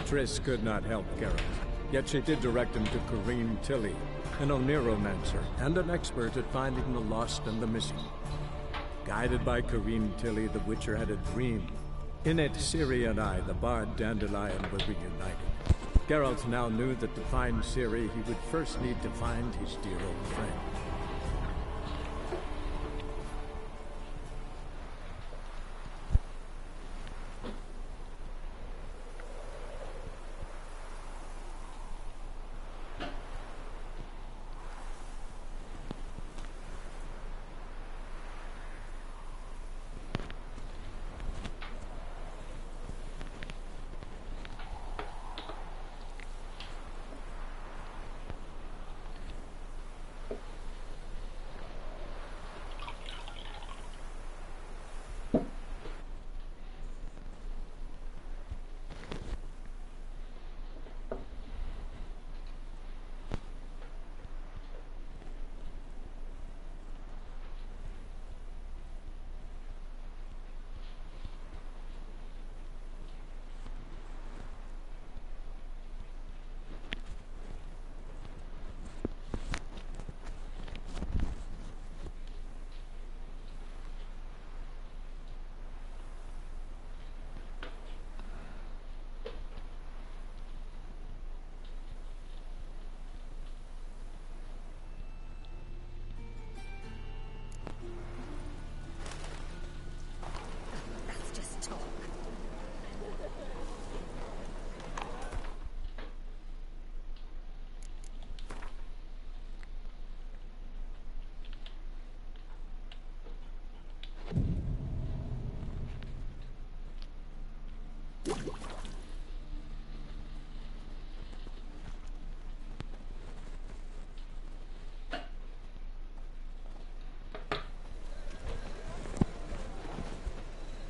Triss could not help Geralt, yet she did direct him to Corrine Tilly, an Oniromancer and an expert at finding the lost and the missing. Guided by Corrine Tilly, the Witcher had a dream. In it, Ciri and I, the bard Dandelion, were reunited. Geralt now knew that to find Ciri, he would first need to find his dear old friend.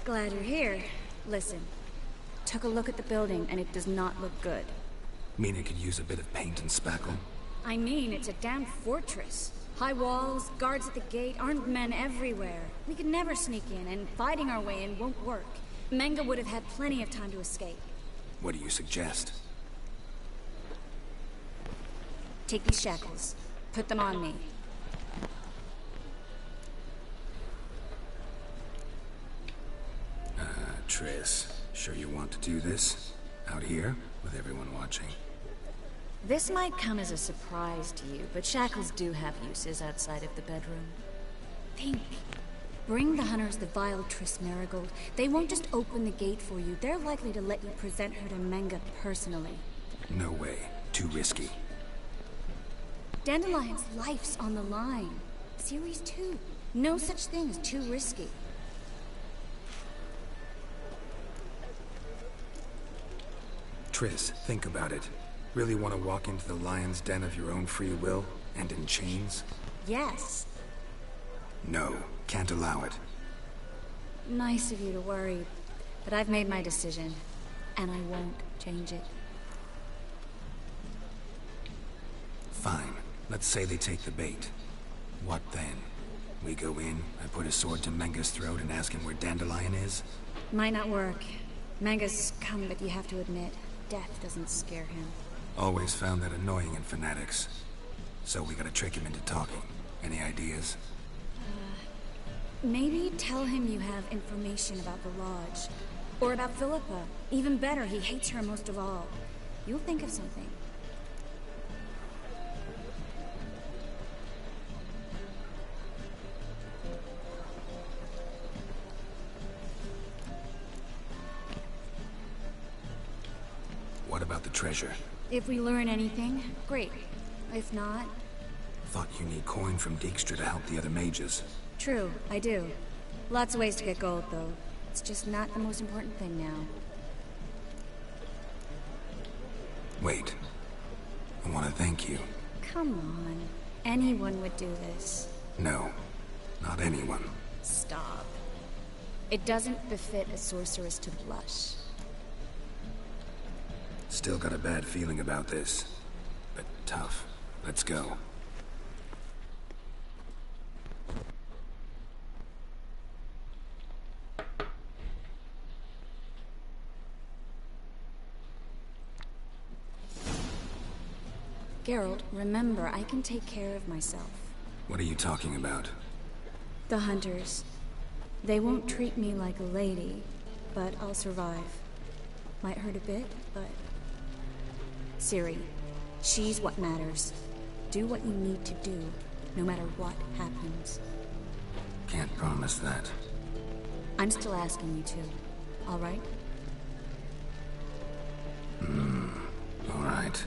Glad you're here. Listen, took a look at the building and it does not look good. Mean it could use a bit of paint and spackle? I mean, it's a damn fortress. High walls, guards at the gate, armed men everywhere. We could never sneak in, and fighting our way in won't work. Menga would have had plenty of time to escape. What do you suggest? Take these shackles. Put them on me. Triss, sure you want to do this? Out here, with everyone watching? This might come as a surprise to you, but shackles do have uses outside of the bedroom. Think. Bring the hunters the vile Triss Marigold. They won't just open the gate for you. They're likely to let you present her to Menga personally. No way. Too risky. Dandelion's life's on the line. Series 2. No such thing as too risky. Triss, think about it. Really want to walk into the lion's den of your own free will, and in chains? Yes. No, can't allow it. Nice of you to worry, but I've made my decision, and I won't change it. Fine. Let's say they take the bait. What then? We go in, I put a sword to Menga's throat and ask him where Dandelion is? Might not work. Menga's come, but you have to admit, death doesn't scare him. Always found that annoying in fanatics. So we gotta trick him into talking. Any ideas? Maybe tell him you have information about the Lodge. Or about Philippa. Even better, he hates her most of all. You'll think of something. What about the treasure? If we learn anything, great. If not... Thought you need coin from Dijkstra to help the other mages. True, I do. Lots of ways to get gold, though. It's just not the most important thing now. Wait. I want to thank you. Come on. Anyone would do this. No. Not anyone. Stop. It doesn't befit a sorceress to blush. Still got a bad feeling about this. But tough. Let's go. Geralt, remember, I can take care of myself. What are you talking about? The hunters. They won't treat me like a lady, but I'll survive. Might hurt a bit, but... Ciri, she's what matters. Do what you need to do, no matter what happens. Can't promise that. I'm still asking you to, all right? All right.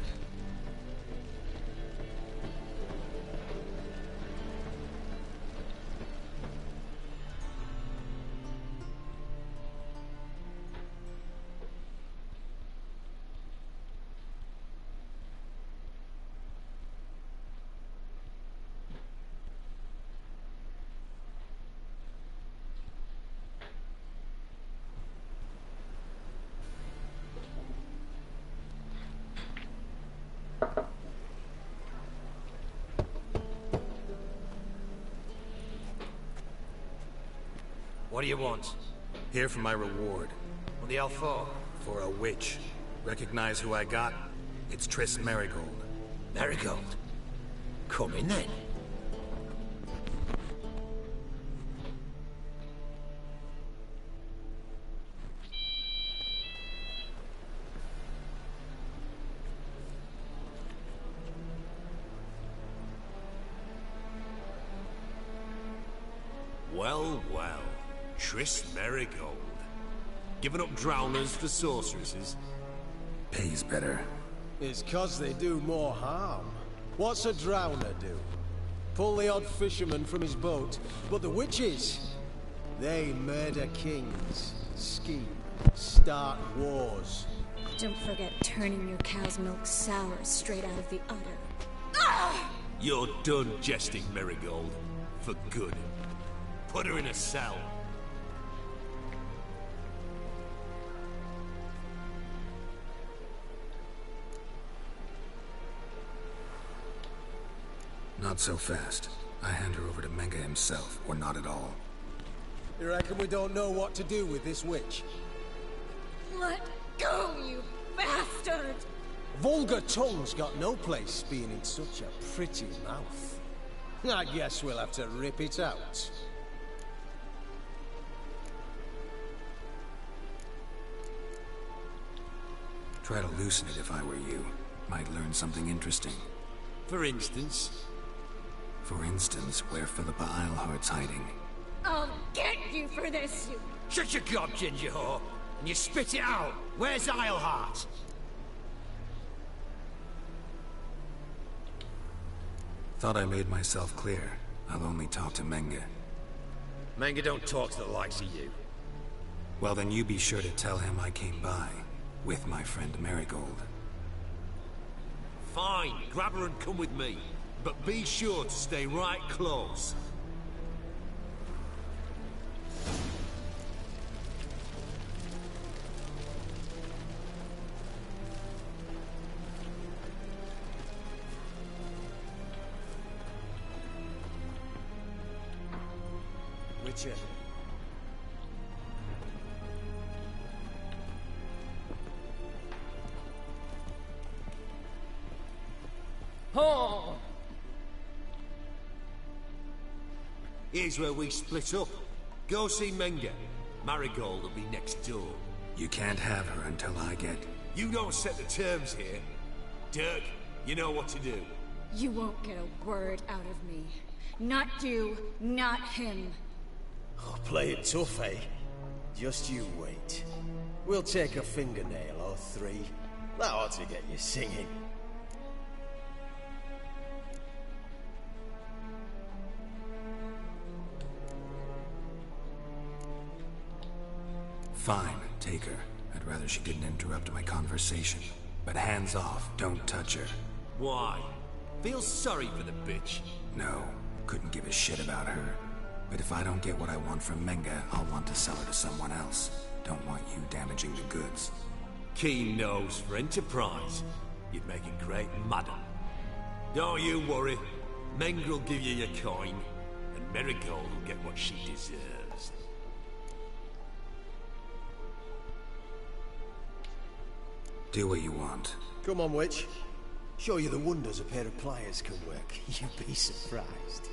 What do you want? Here for my reward. What the hell for? For a witch. Recognize who I got? It's Triss Merigold. Marigold. Come in then. Well, well. Triss Merigold. Giving up drowners for sorceresses? Pays better. It's 'cause they do more harm. What's a drowner do? Pull the odd fisherman from his boat. But the witches, they murder kings, scheme, start wars. Don't forget turning your cow's milk sour straight out of the udder. You're done jesting, Merigold. For good. Put her in a cell. Not so fast. I hand her over to Menga himself, or not at all. You reckon we don't know what to do with this witch? Let go, you bastard! Vulgar tongue's got no place being in such a pretty mouth. I guess we'll have to rip it out. Try to loosen it if I were you. Might learn something interesting. For instance? For instance, where Philippa Eilhart's hiding. I'll get you for this, you... Shut your gob, ginger whore, and you spit it out. Where's Eilhart? Thought I made myself clear. I'll only talk to Menga. Menga don't talk to the likes of you. Well, then you be sure to tell him I came by. With my friend Merigold. Fine, grab her and come with me. But be sure to stay right close. Witcher. Oh! Here's where we split up. Go see Menga. Marigold will be next door. You can't have her until I get... You don't set the terms here. Dirk, you know what to do. You won't get a word out of me. Not you, not him. Oh, play it tough, eh? Just you wait. We'll take a fingernail or three. That ought to get you singing. Fine, take her. I'd rather she didn't interrupt my conversation. But hands off, don't touch her. Why? Feel sorry for the bitch? No, couldn't give a shit about her. But if I don't get what I want from Menga, I'll want to sell her to someone else. Don't want you damaging the goods. Keen nose for enterprise. You'd make a great madam. Don't you worry. Menga will give you your coin, and Merigold will get what she deserves. Do what you want. Come on, witch. Show you the wonders a pair of pliers can work. You'd be surprised.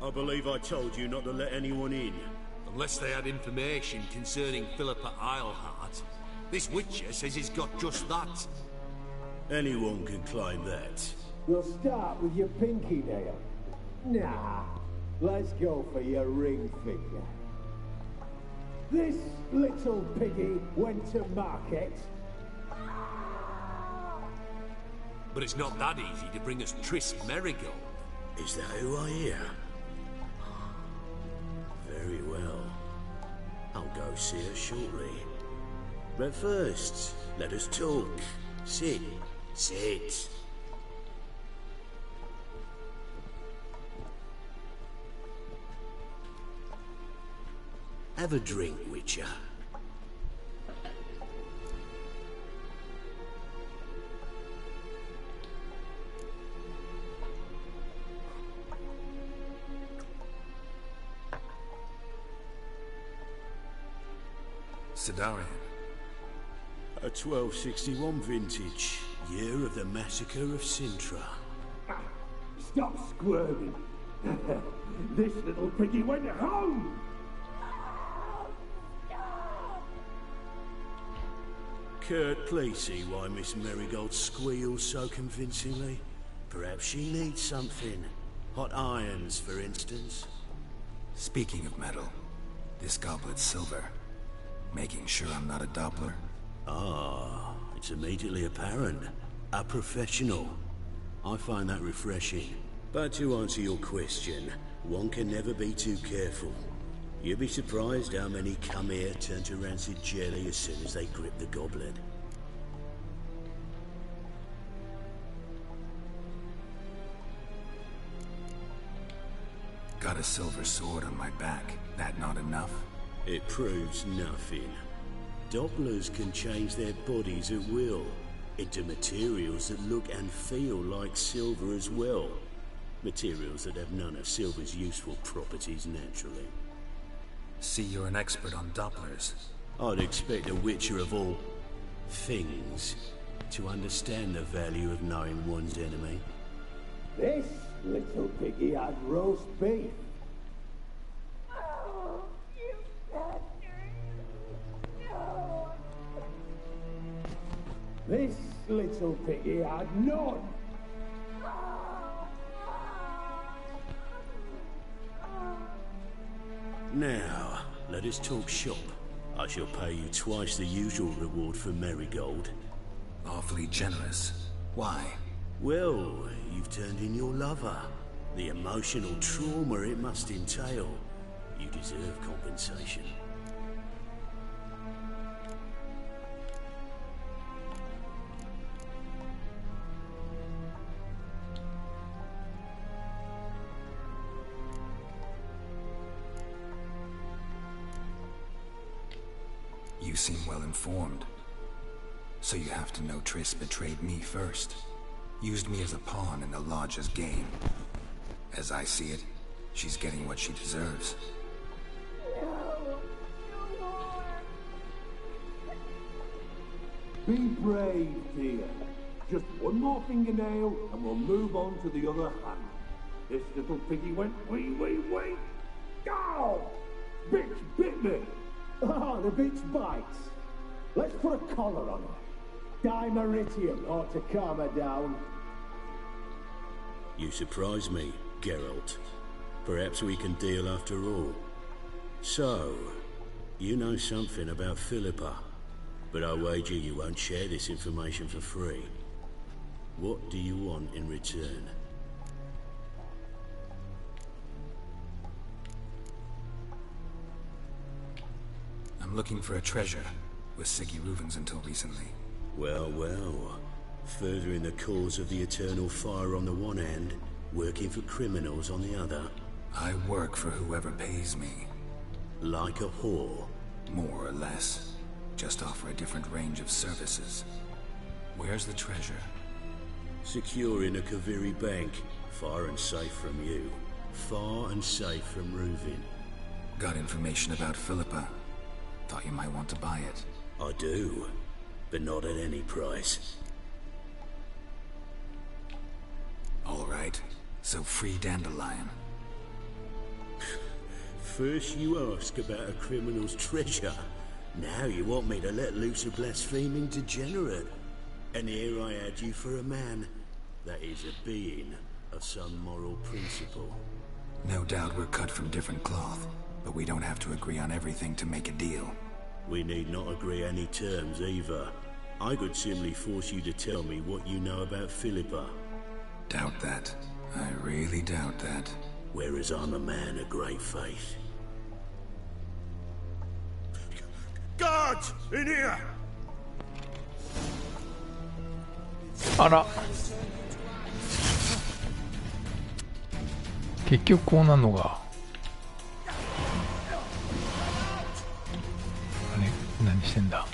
I believe I told you not to let anyone in. Unless they had information concerning Philippa Eilhart. This Witcher says he's got just that. Anyone can claim that. We'll start with your pinky nail. Nah, let's go for your ring finger. This little piggy went to market. But it's not that easy to bring us Triss Merigold. Is that who I hear? Very well. I'll go see her shortly. But first, let us talk. Sit. Sit. Have a drink, Witcher. Sidarian. A 1261 vintage, year of the massacre of Sintra. Stop squirming. This little piggy went home. Kurt, please see why Miss Merigold squeals so convincingly. Perhaps she needs something. Hot irons, for instance. Speaking of metal, this goblet's silver. Making sure I'm not a Doppler. Ah, it's immediately apparent. A professional. I find that refreshing. But to answer your question, one can never be too careful. You'd be surprised how many come here turn to rancid jelly as soon as they grip the goblet. Got a silver sword on my back. That not enough? It proves nothing. Dopplers can change their bodies at will, into materials that look and feel like silver as well. Materials that have none of silver's useful properties naturally. See, you're an expert on Dopplers. I'd expect a Witcher of all things to understand the value of knowing one's enemy. This little piggy had roast beef. This little piggy had none. Now, let us talk shop. I shall pay you twice the usual reward for Merigold. Awfully generous. Why? Well, you've turned in your lover. The emotional trauma it must entail. You deserve compensation. You seem well informed. So you have to know Triss betrayed me first. Used me as a pawn in the Lodge's game. As I see it, she's getting what she deserves. Be brave, dear. Just one more fingernail and we'll move on to the other hand. This little piggy went wee. Ow! Bitch bit me! Oh, the bitch bites. Let's put a collar on her. Dimeritium ought to calm her down. You surprise me, Geralt. Perhaps we can deal after all. So, you know something about Philippa, but I wager you won't share this information for free. What do you want in return? I'm looking for a treasure. Was Siggy Reuven's until recently. Well, furthering the cause of the eternal fire on the one hand, working for criminals on the other. I work for whoever pays me. Like a whore. More or less. just offer a different range of services. Where's the treasure? Secure in a Kaviri bank, far and safe from you. Far and safe from Reuven. Got information about Philippa. Thought you might want to buy it. I do, but not at any price. All right, so free Dandelion. First you ask about a criminal's treasure. Now you want me to let loose a blaspheming degenerate. And here I had you for a man. That is a being of some moral principle. No doubt we're cut from different cloth, but we don't have to agree on everything to make a deal. We need not agree any terms either. I could simply force you to tell me what you know about Philippa. Doubt that. I really doubt that. Whereas I'm a man of great faith. Guards! In here! あら。結局こうなるのが。あれ、何してんだ。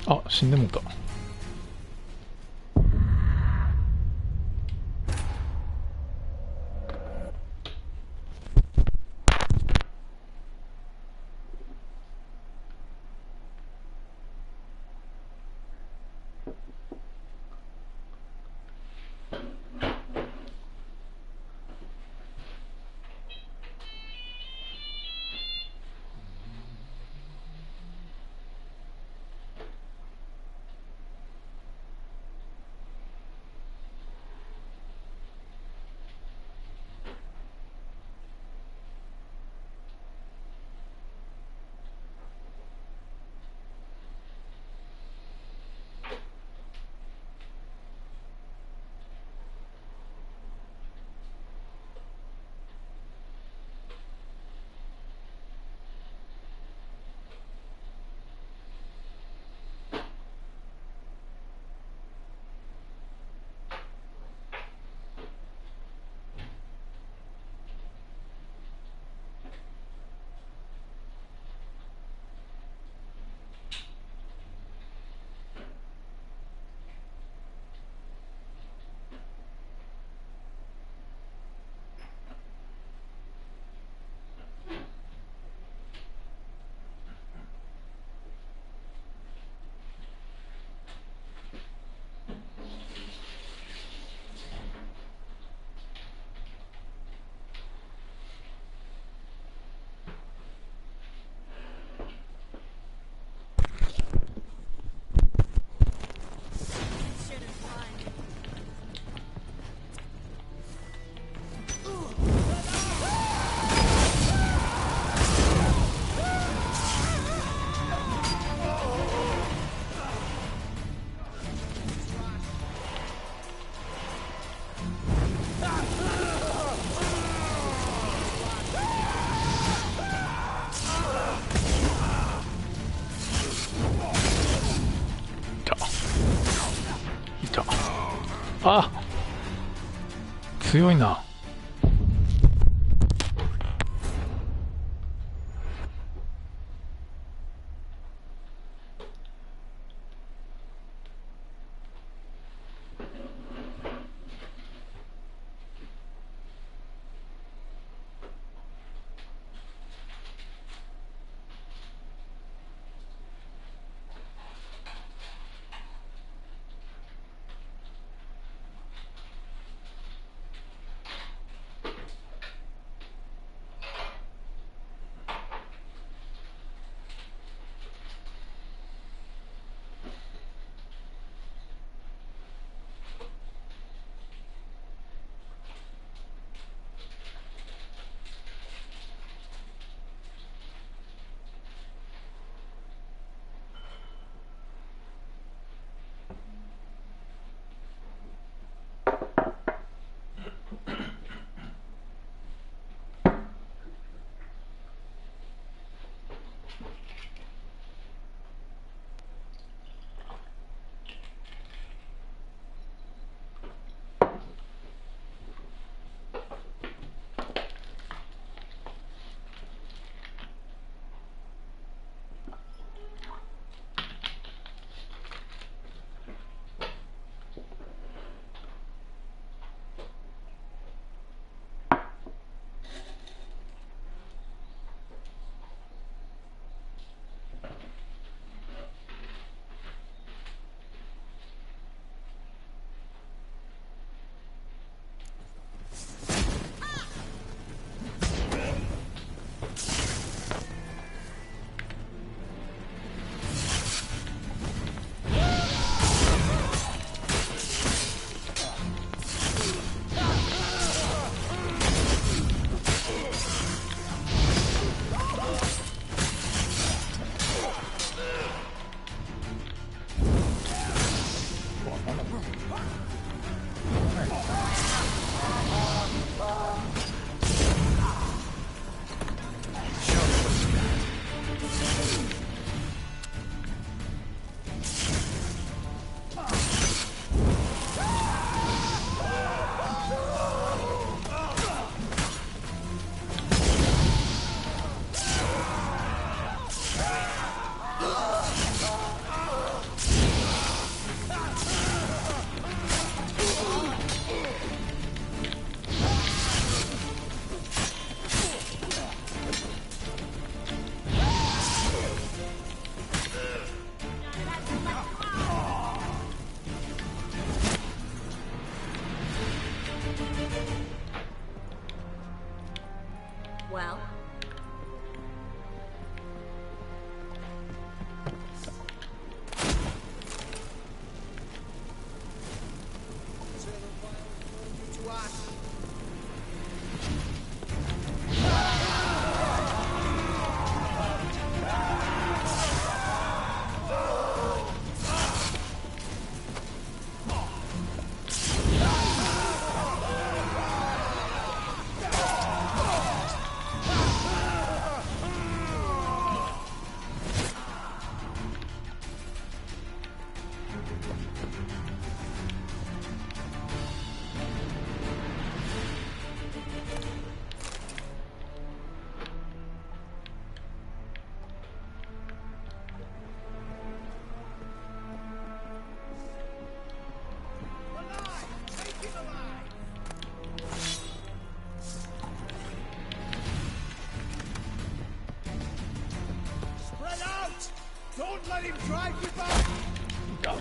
あ、死んでもうた。強いな。Well? Don't let him drive you back! Go.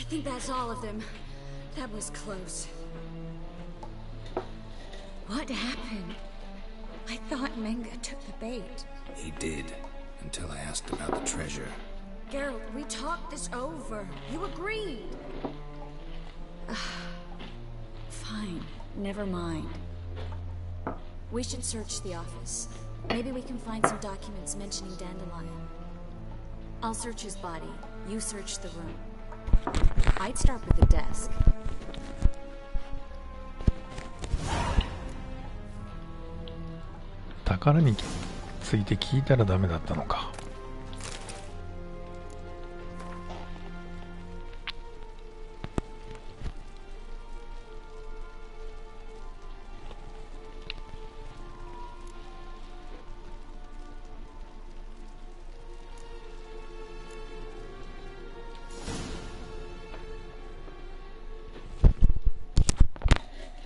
think that's all of them. That was close. What happened? I thought Menge took the bait. He did, until I asked about the treasure. Geralt, we talked this over. You agreed. Fine, never mind. We should search the office. Maybe we can find some documents mentioning Dandelion. I'll search his body. You search the room. I'd start with the desk. 宝について聞いたらダメだったのか。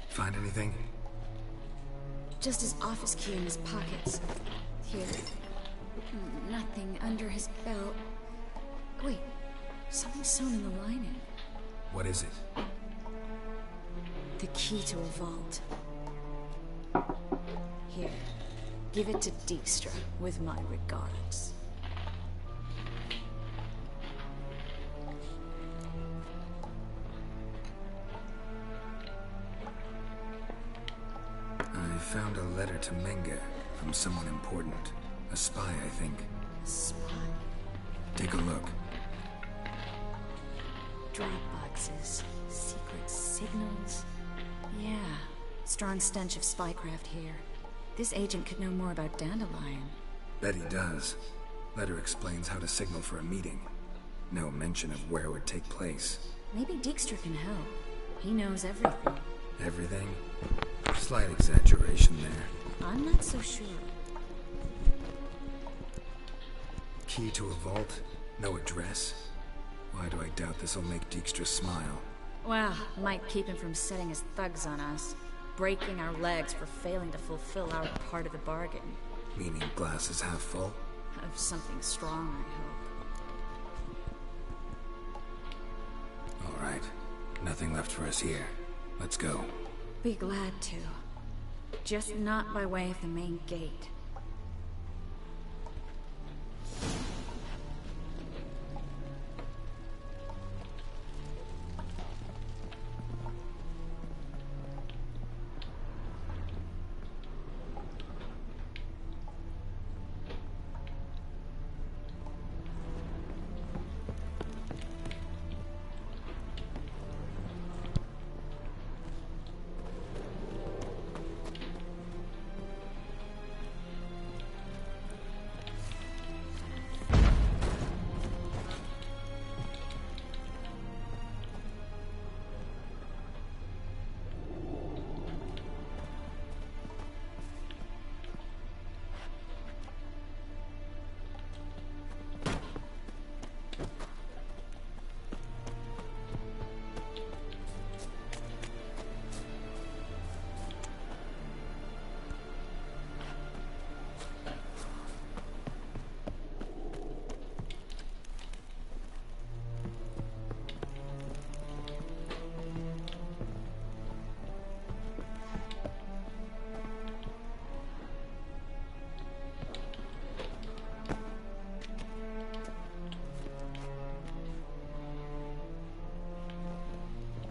Find anything? Just his office key in his pockets. Here. Nothing under his belt. Wait, something's sewn in the lining. What is it? The key to a vault. Here. Give it to Dijkstra with my regards. I found a letter to Menge from someone important. A spy, I think. A spy? Take a look. Drop boxes. Secret signals. Yeah. Strong stench of spycraft here. This agent could know more about Dandelion. Bet he does. Letter explains how to signal for a meeting. No mention of where it would take place. Maybe Dijkstra can help. He knows everything. Everything? Slight exaggeration there. I'm not so sure. Key to a vault? No address? Why do I doubt this'll make Dijkstra smile? Well, might keep him from setting his thugs on us. Breaking our legs for failing to fulfill our part of the bargain. Meaning glass is half full? Of something strong, I hope. All right. Nothing left for us here. Let's go. Be glad to. Just not by way of the main gate.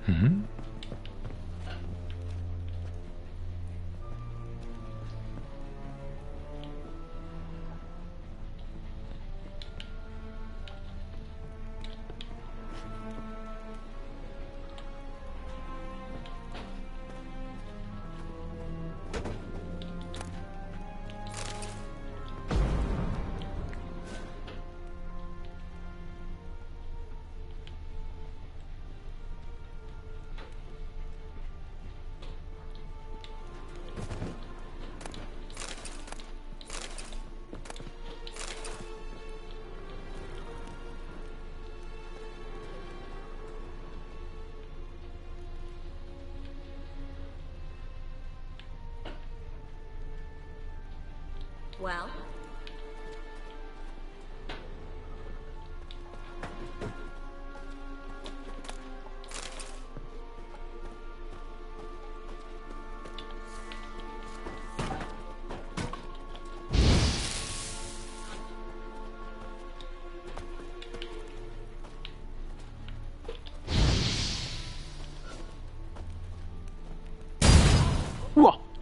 Mm-hmm. Well?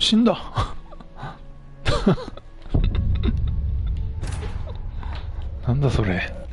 死んだ。なんだそれ。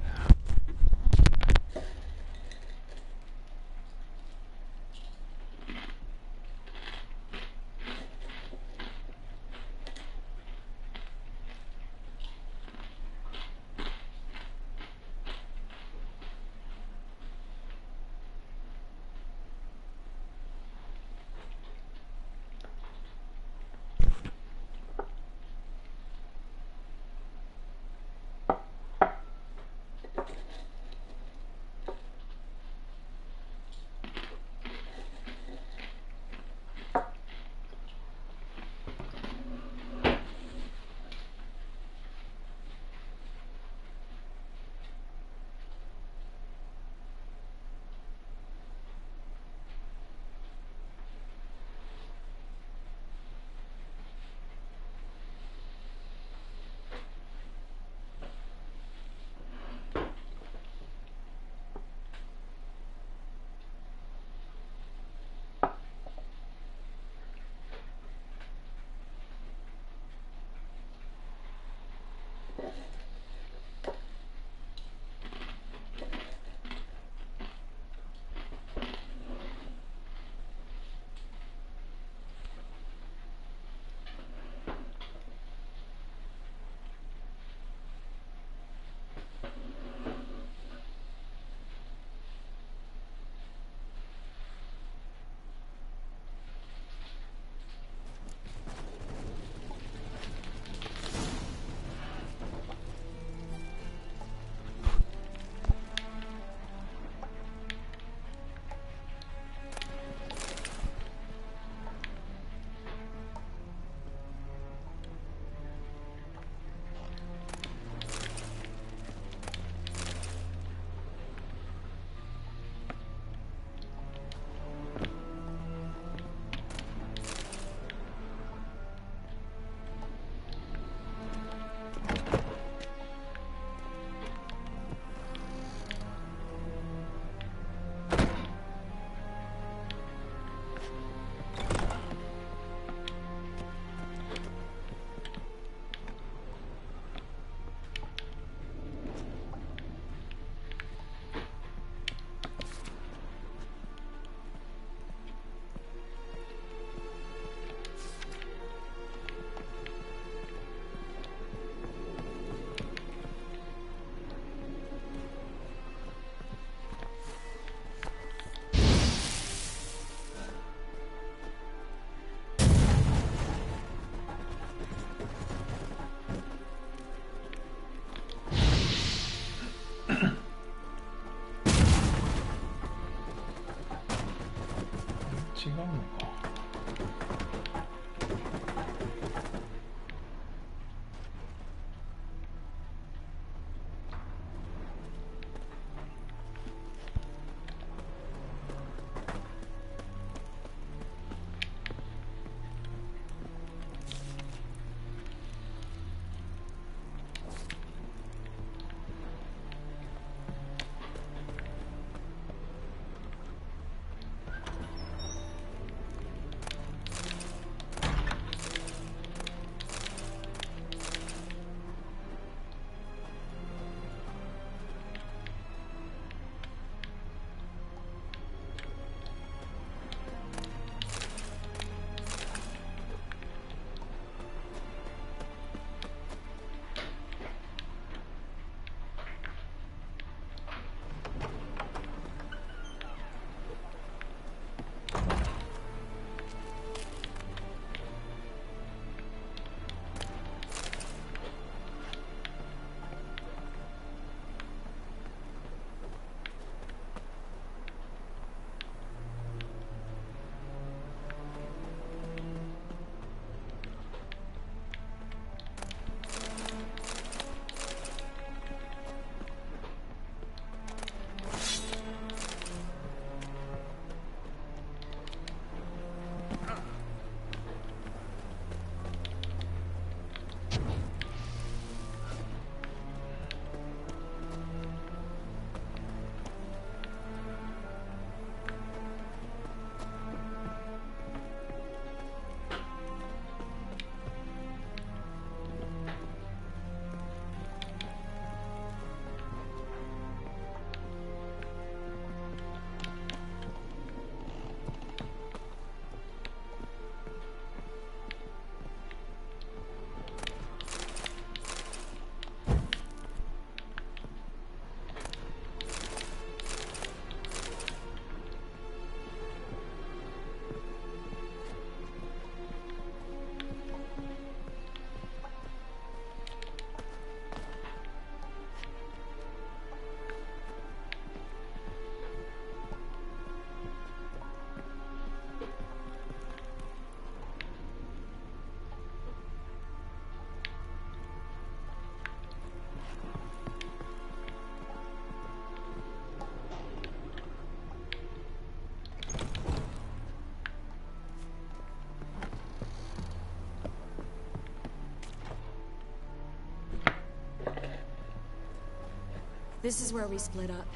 This is where we split up.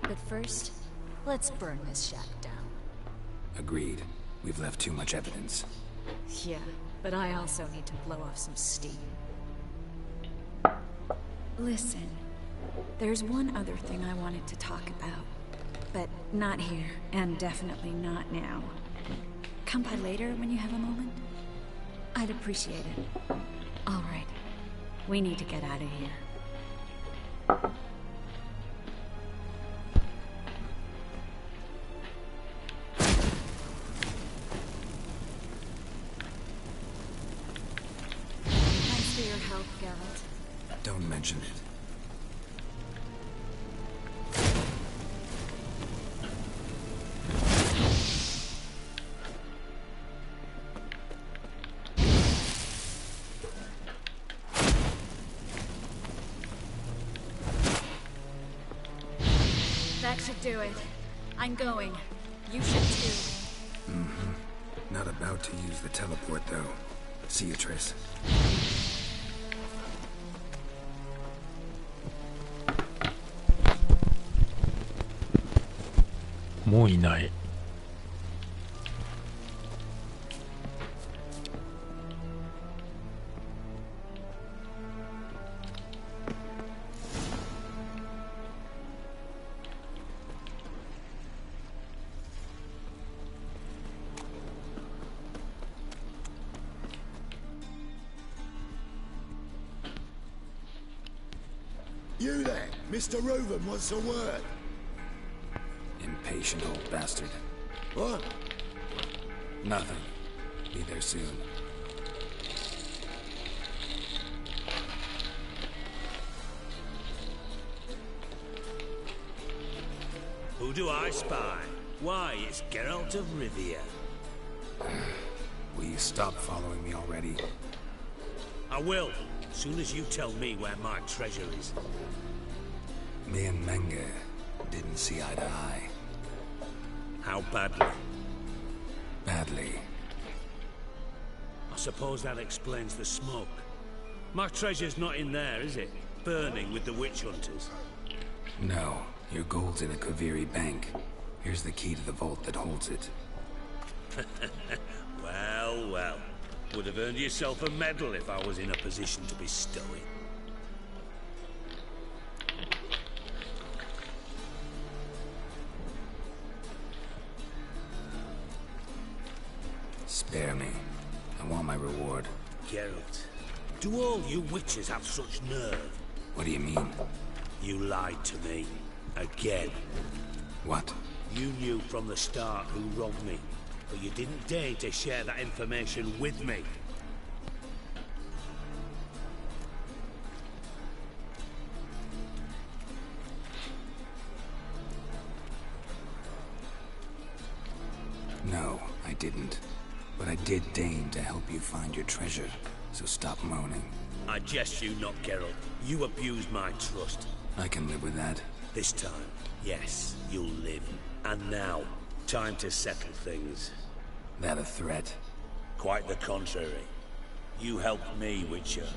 But first, let's burn this shack down. Agreed. We've left too much evidence. Yeah, but I also need to blow off some steam. Listen, there's one other thing I wanted to talk about. But not here, and definitely not now. Come by later when you have a moment? I'd appreciate it. All right. We need to get out of here. Thanks for your help, Geralt. Don't mention it. That should do it. I'm going. You should too. Not about to use the teleport, though. See you, Triss. もういない。You there, Mr. Reuven wants a word. Impatient old bastard. What? Nothing. Be there soon. Who do I spy? Why, it's Geralt of Rivia. Will you stop following me already? I will, as soon as you tell me where my treasure is. Me and Menge didn't see eye to eye. How badly? Badly. I suppose that explains the smoke. My treasure's not in there, is it? Burning with the witch hunters. No, your gold's in a Kaviri bank. Here's the key to the vault that holds it. Well, well. Would have earned yourself a medal if I was in a position to bestow it. Spare me. I want my reward. Geralt, do all you witches have such nerve? What do you mean? You lied to me. Again. What? You knew from the start who robbed me, but you didn't deign to share that information with me. No, I didn't. But I did deign to help you find your treasure, so stop moaning. I jest you not, Geralt. You abused my trust. I can live with that. This time, yes, you'll live. And now, time to settle things. That a threat? Quite the contrary. You helped me, Witcher.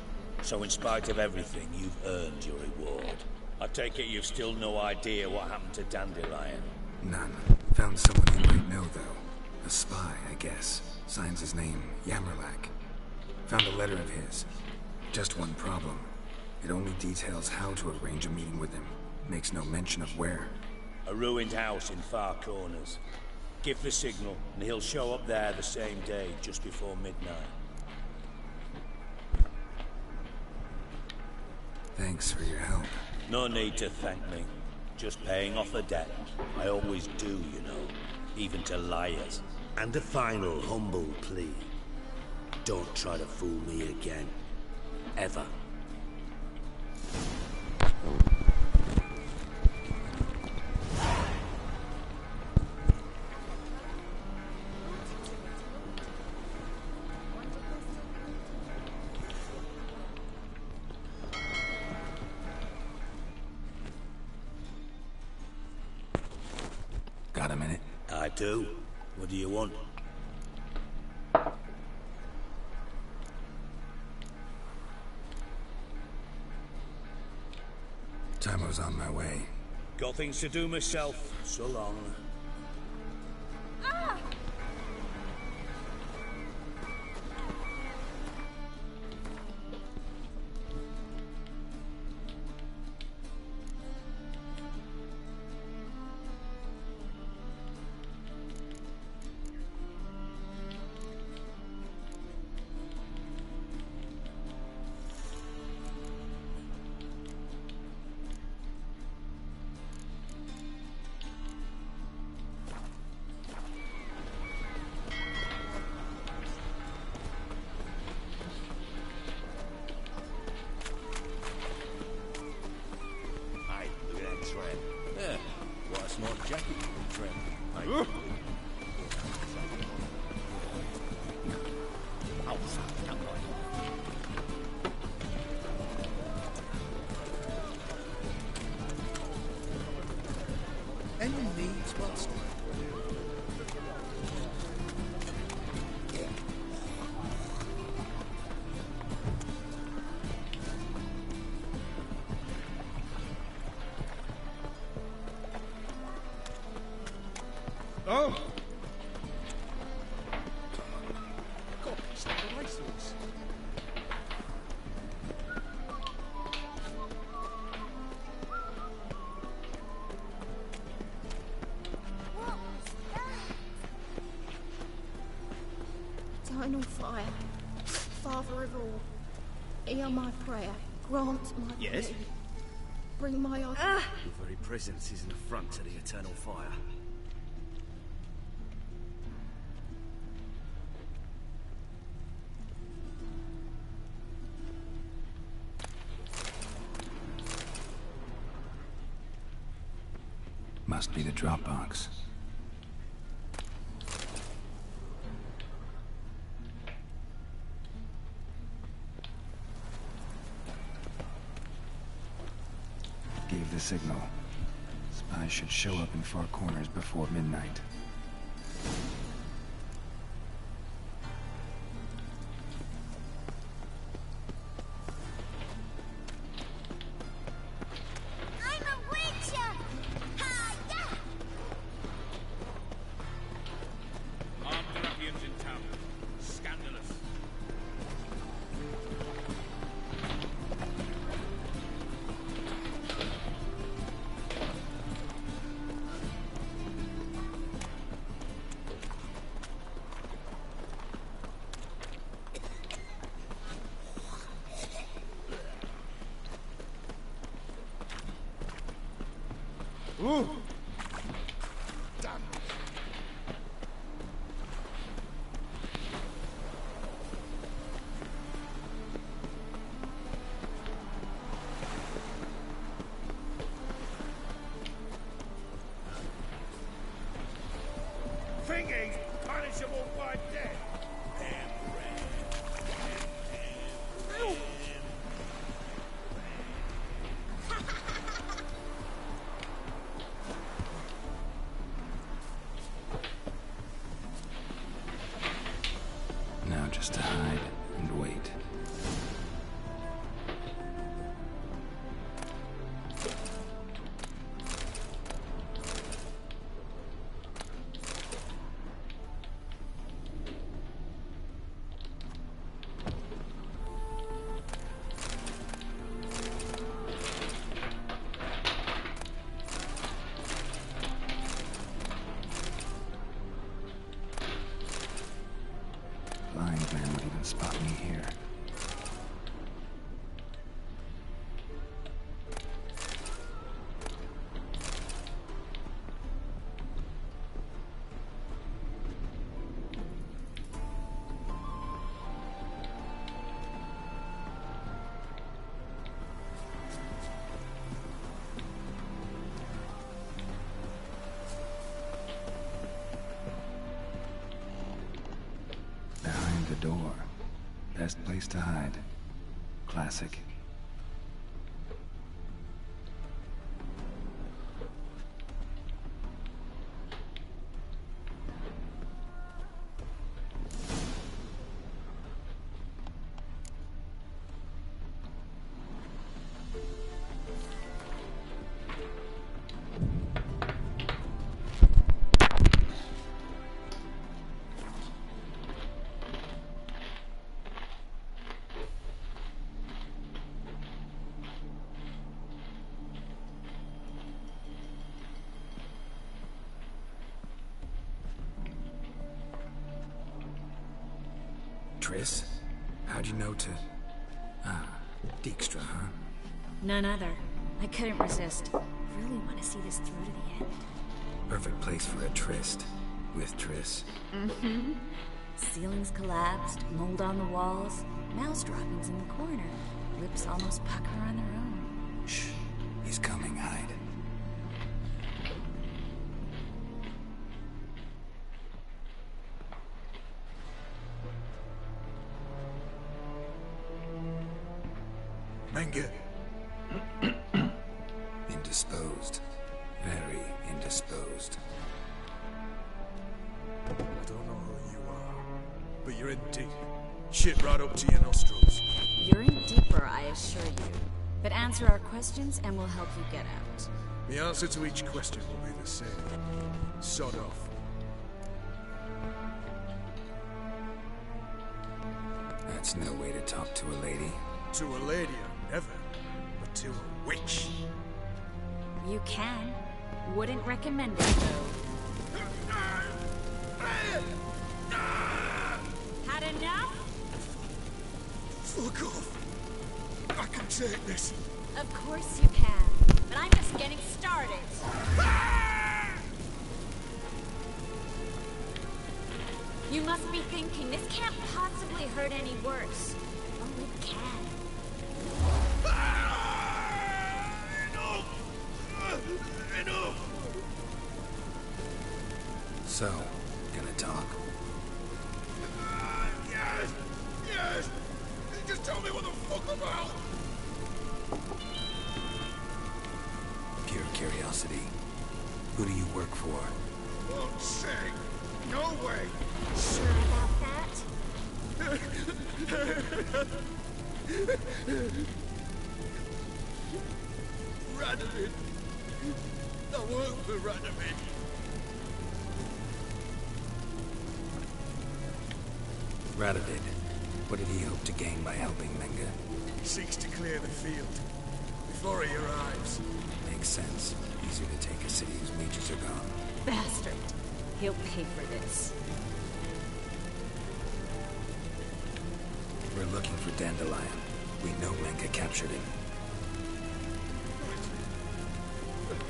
So in spite of everything, you've earned your reward. I take it you've still no idea what happened to Dandelion? None. Found someone you might know, though. A spy, I guess. Signs his name, Yammerlack. Found a letter of his. Just one problem. It only details how to arrange a meeting with him. Makes no mention of where. A ruined house in Far Corners. Give the signal, and he'll show up there the same day, just before midnight. Thanks for your help. No need to thank me. Just paying off a debt. I always do, you know. Even to liars. And a final humble plea. Don't try to fool me again. Ever. Got a minute? I do. What do you want? Time I was on my way. Got things to do myself. So long. Oh! Eternal fire, Father of all, hear my prayer, grant my plea. Bring my Your very presence is an affront to the eternal fire. Must be the drop box. Gave the signal. Spies should show up in far corners before midnight. Ooh! Thinking punishable by death. Now just to hide and wait. Blind man would even spot me here. Behind the door. Best place to hide. Classic. Triss? How'd you know to... Ah, Dijkstra, huh? None other. I couldn't resist. Really want to see this through to the end. Perfect place for a tryst. With Triss. Mm-hmm. Ceilings collapsed, mold on the walls, mouse droppings in the corner. Lips almost pucker on their own. Shh. He's coming, hide. Menge. Indisposed. Very indisposed. I don't know who you are, but you're in deep. Shit right up to your nostrils. You're in deeper, I assure you. But answer our questions and we'll help you get out. The answer to each question will be the same. Sod off. That's no way to talk to a lady. To a lady, I never. But to a witch. You can. Wouldn't recommend it, though. Had enough? Fuck off. I can take this. Of course you can. But I'm just getting started. You must be thinking, this can't possibly hurt any worse. Oh, it can. Enough! So, gonna talk? Yes! Yes! Just tell me what the fuck about! Pure curiosity. Who do you work for? Won't say. No way! Sure about that? Radovid. I work for Radovid. Radovid. What did he hope to gain by helping Menge? He seeks to clear the field before he arrives. Makes sense. Easier to take a city whose mages are gone. Bastard. He'll pay for this. We're looking for Dandelion. We know Menge captured him.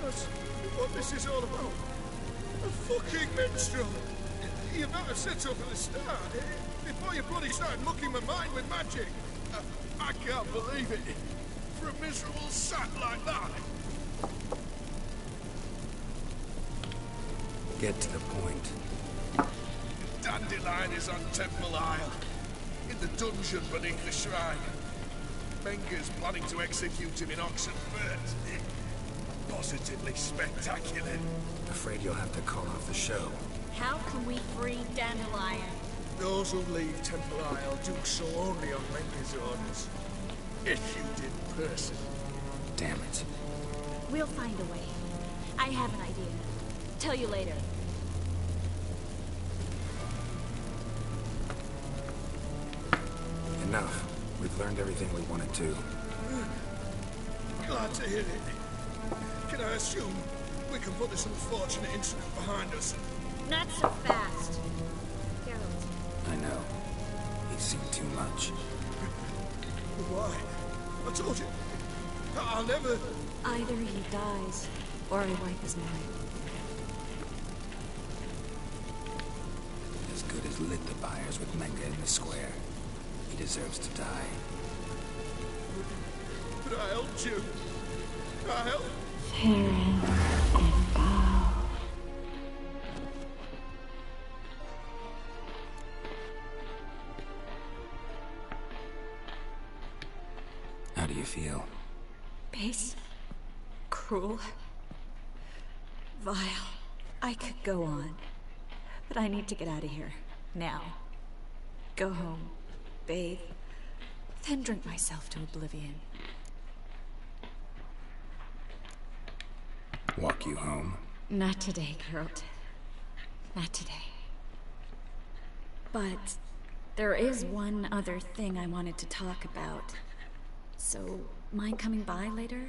That's what this is all about. A fucking minstrel. You better have said so from the start. Before you bloody started mucking my mind with magic. I can't believe it. For a miserable sap like that. Get to the point. Dandelion is on Temple Isle. In the dungeon beneath the shrine. Menge's planning to execute him in Oxenfurt. Positively spectacular. Afraid you'll have to call off the show. How can we free Dandelion? Those who leave Temple Isle do so only on Menge's orders. Issued in person. Damn it. We'll find a way. I have an idea. Tell you later. Enough. We've learned everything we wanted to. Glad to hear it. Can I assume we can put this unfortunate incident behind us? Not so fast. Geralt. I know. He's seen too much. Why? I told you. I'll never... Either he dies, or I wipe his memory. As good as lit the fires with Menge in the square. He deserves to die. But I helped you. I helped. Farron and Gal. How do you feel? Base. Cruel. Vile. I could go on. But I need to get out of here. Now. Go home. Bathe. Then drink myself to oblivion. Walk you home? Not today, Geralt. Not today. But there is one other thing I wanted to talk about. So, mind coming by later?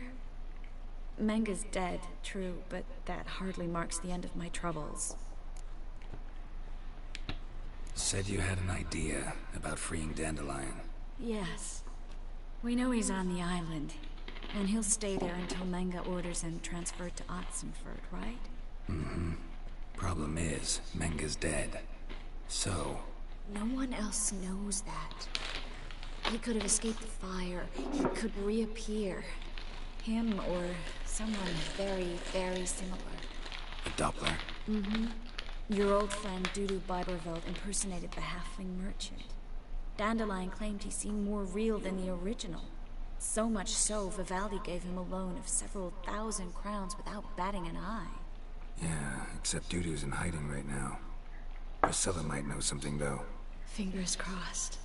Menge's dead, true, but that hardly marks the end of my troubles. Said you had an idea about freeing Dandelion. Yes. We know he's on the island, and he'll stay there until Manga orders him transferred to Otzenford, right? Mm-hmm. Problem is, Menga's dead. So... No one else knows that. He could have escaped the fire. He could reappear. Him or someone very, very similar. A Doppler? Mm-hmm. Your old friend Dudu Biberveld impersonated the halfling merchant. Dandelion claimed he seemed more real than the original. So much so, Vivaldi gave him a loan of several thousand crowns without batting an eye. Yeah, except Dudu's in hiding right now. Priscilla might know something, though. Fingers crossed.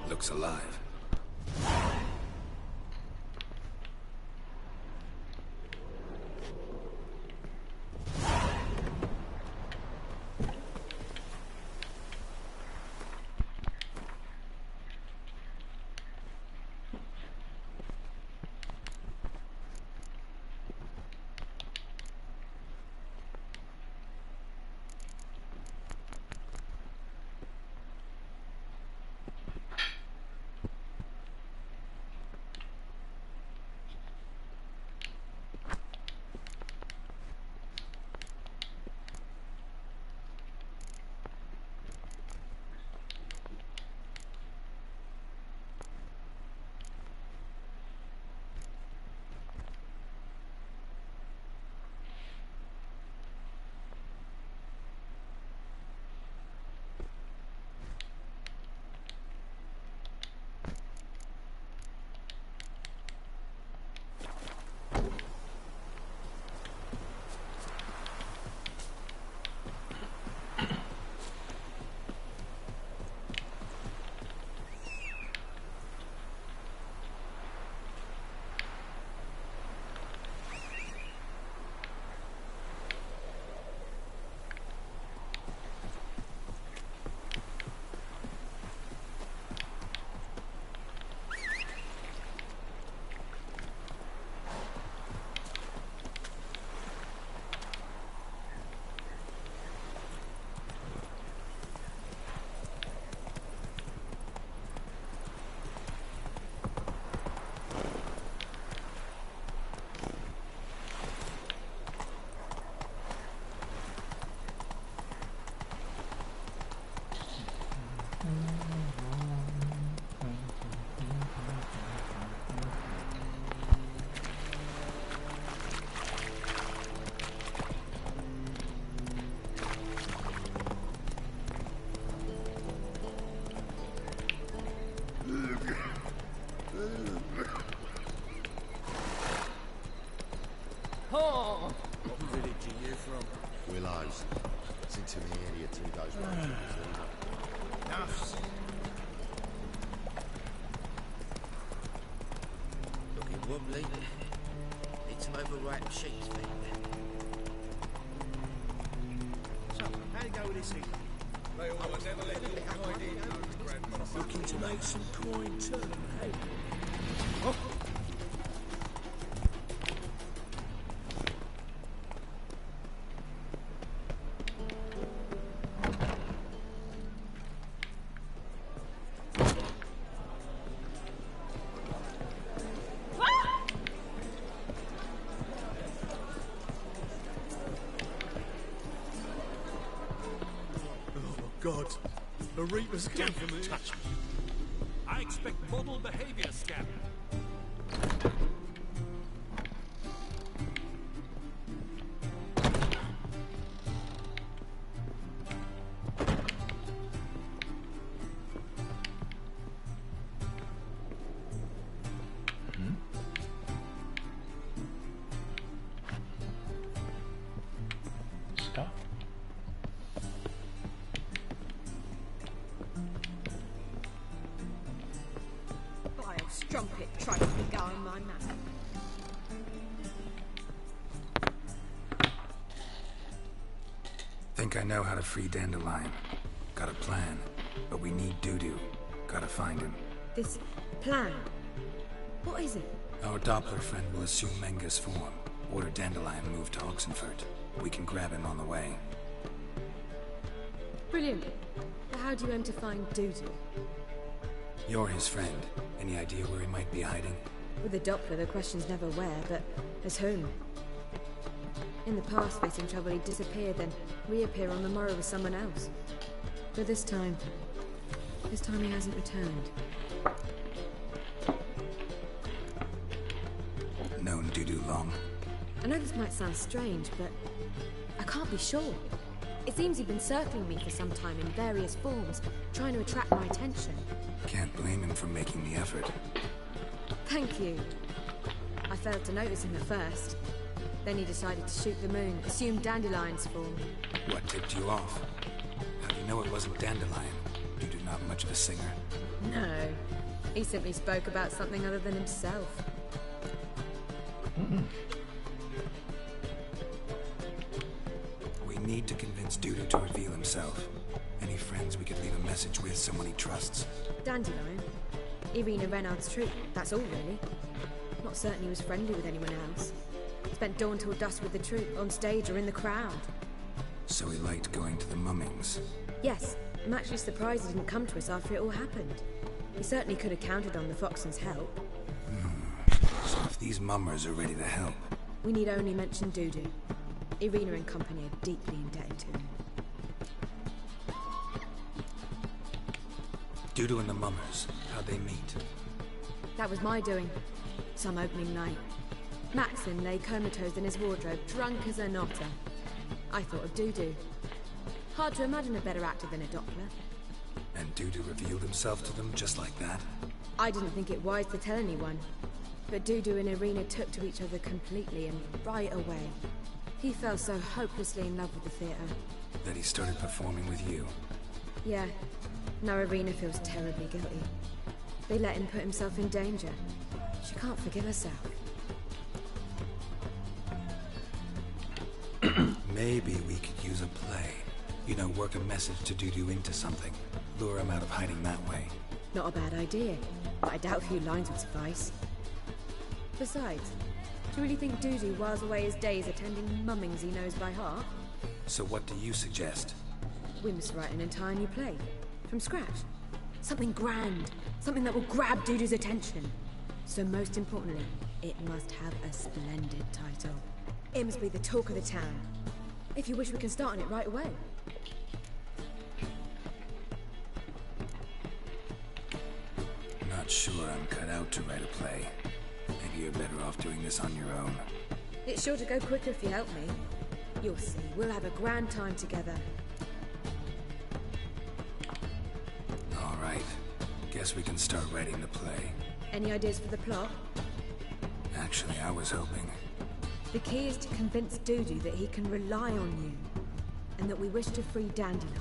Looks alive. Wobbly. Need some overripe sheets, mate. So, how do you go with this evening? Looking to make some coin too, hey? Oh. God, the Reapers came for me. Touch me. I expect model behavior, Scab. Strumpet tried to be going my man. think I know how to free Dandelion. Got a plan, but we need Dudu. Gotta find him. This plan? What is it? Our Doppler friend will assume Menga's form. Order Dandelion moved to Oxenfurt. We can grab him on the way. Brilliant. But how do you aim to find Dudu? You're his friend. Any idea where he might be hiding? With the Doppler, the question's never where, but as whom? In the past, facing trouble, he'd disappear, then reappear on the morrow with someone else. But this time he hasn't returned. Known Dudu long? I know this might sound strange, but I can't be sure. It seems he'd been circling me for some time in various forms, trying to attract my attention. Can't blame him for making the effort. Thank you. I failed to notice him at first. Then he decided to shoot the moon, assumed Dandelion's form. What tipped you off? How do you know it wasn't Dandelion? Dudu not much of a singer? No. He simply spoke about something other than himself. We need to convince Dudu to reveal himself. Any friends we could leave a message with, someone he trusts? Dandelion? Irina Renard's troupe, that's all really. Not certain he was friendly with anyone else. Spent dawn till dusk with the troupe, on stage or in the crowd. So he liked going to the mummings? Yes. I'm actually surprised he didn't come to us after it all happened. He certainly could have counted on the Foxen's help. So if these mummers are ready to help... We need only mention Dudu. Irina and company are deeply indebted to him. Dudu and the mummers, how'd they meet? That was my doing. Some opening night. Maxim lay comatose in his wardrobe, drunk as an otter. I thought of Dudu. Hard to imagine a better actor than a Doppler. And Dudu revealed himself to them just like that? I didn't think it wise to tell anyone. But Dudu and Irina took to each other completely and right away. He fell so hopelessly in love with the theatre. That he started performing with you? Yeah. Now Irina feels terribly guilty. They let him put himself in danger. She can't forgive herself. Maybe we could use a play. You know, work a message to Dudu into something. Lure him out of hiding that way. Not a bad idea, but I doubt a few lines would suffice. Besides, do you really think Dudu whiles away his days attending mummings he knows by heart? So what do you suggest? We must write an entire new play. From scratch. Something grand. Something that will grab Dudu's attention. So most importantly, it must have a splendid title. It must be the talk of the town. If you wish, we can start on it right away. Not sure I'm cut out to write a play. Maybe you're better off doing this on your own. It's sure to go quicker if you help me. You'll see, we'll have a grand time together. All right. Guess we can start writing the play. Any ideas for the plot? Actually, I was hoping... The key is to convince Dudu that he can rely on you, and that we wish to free Dandelion.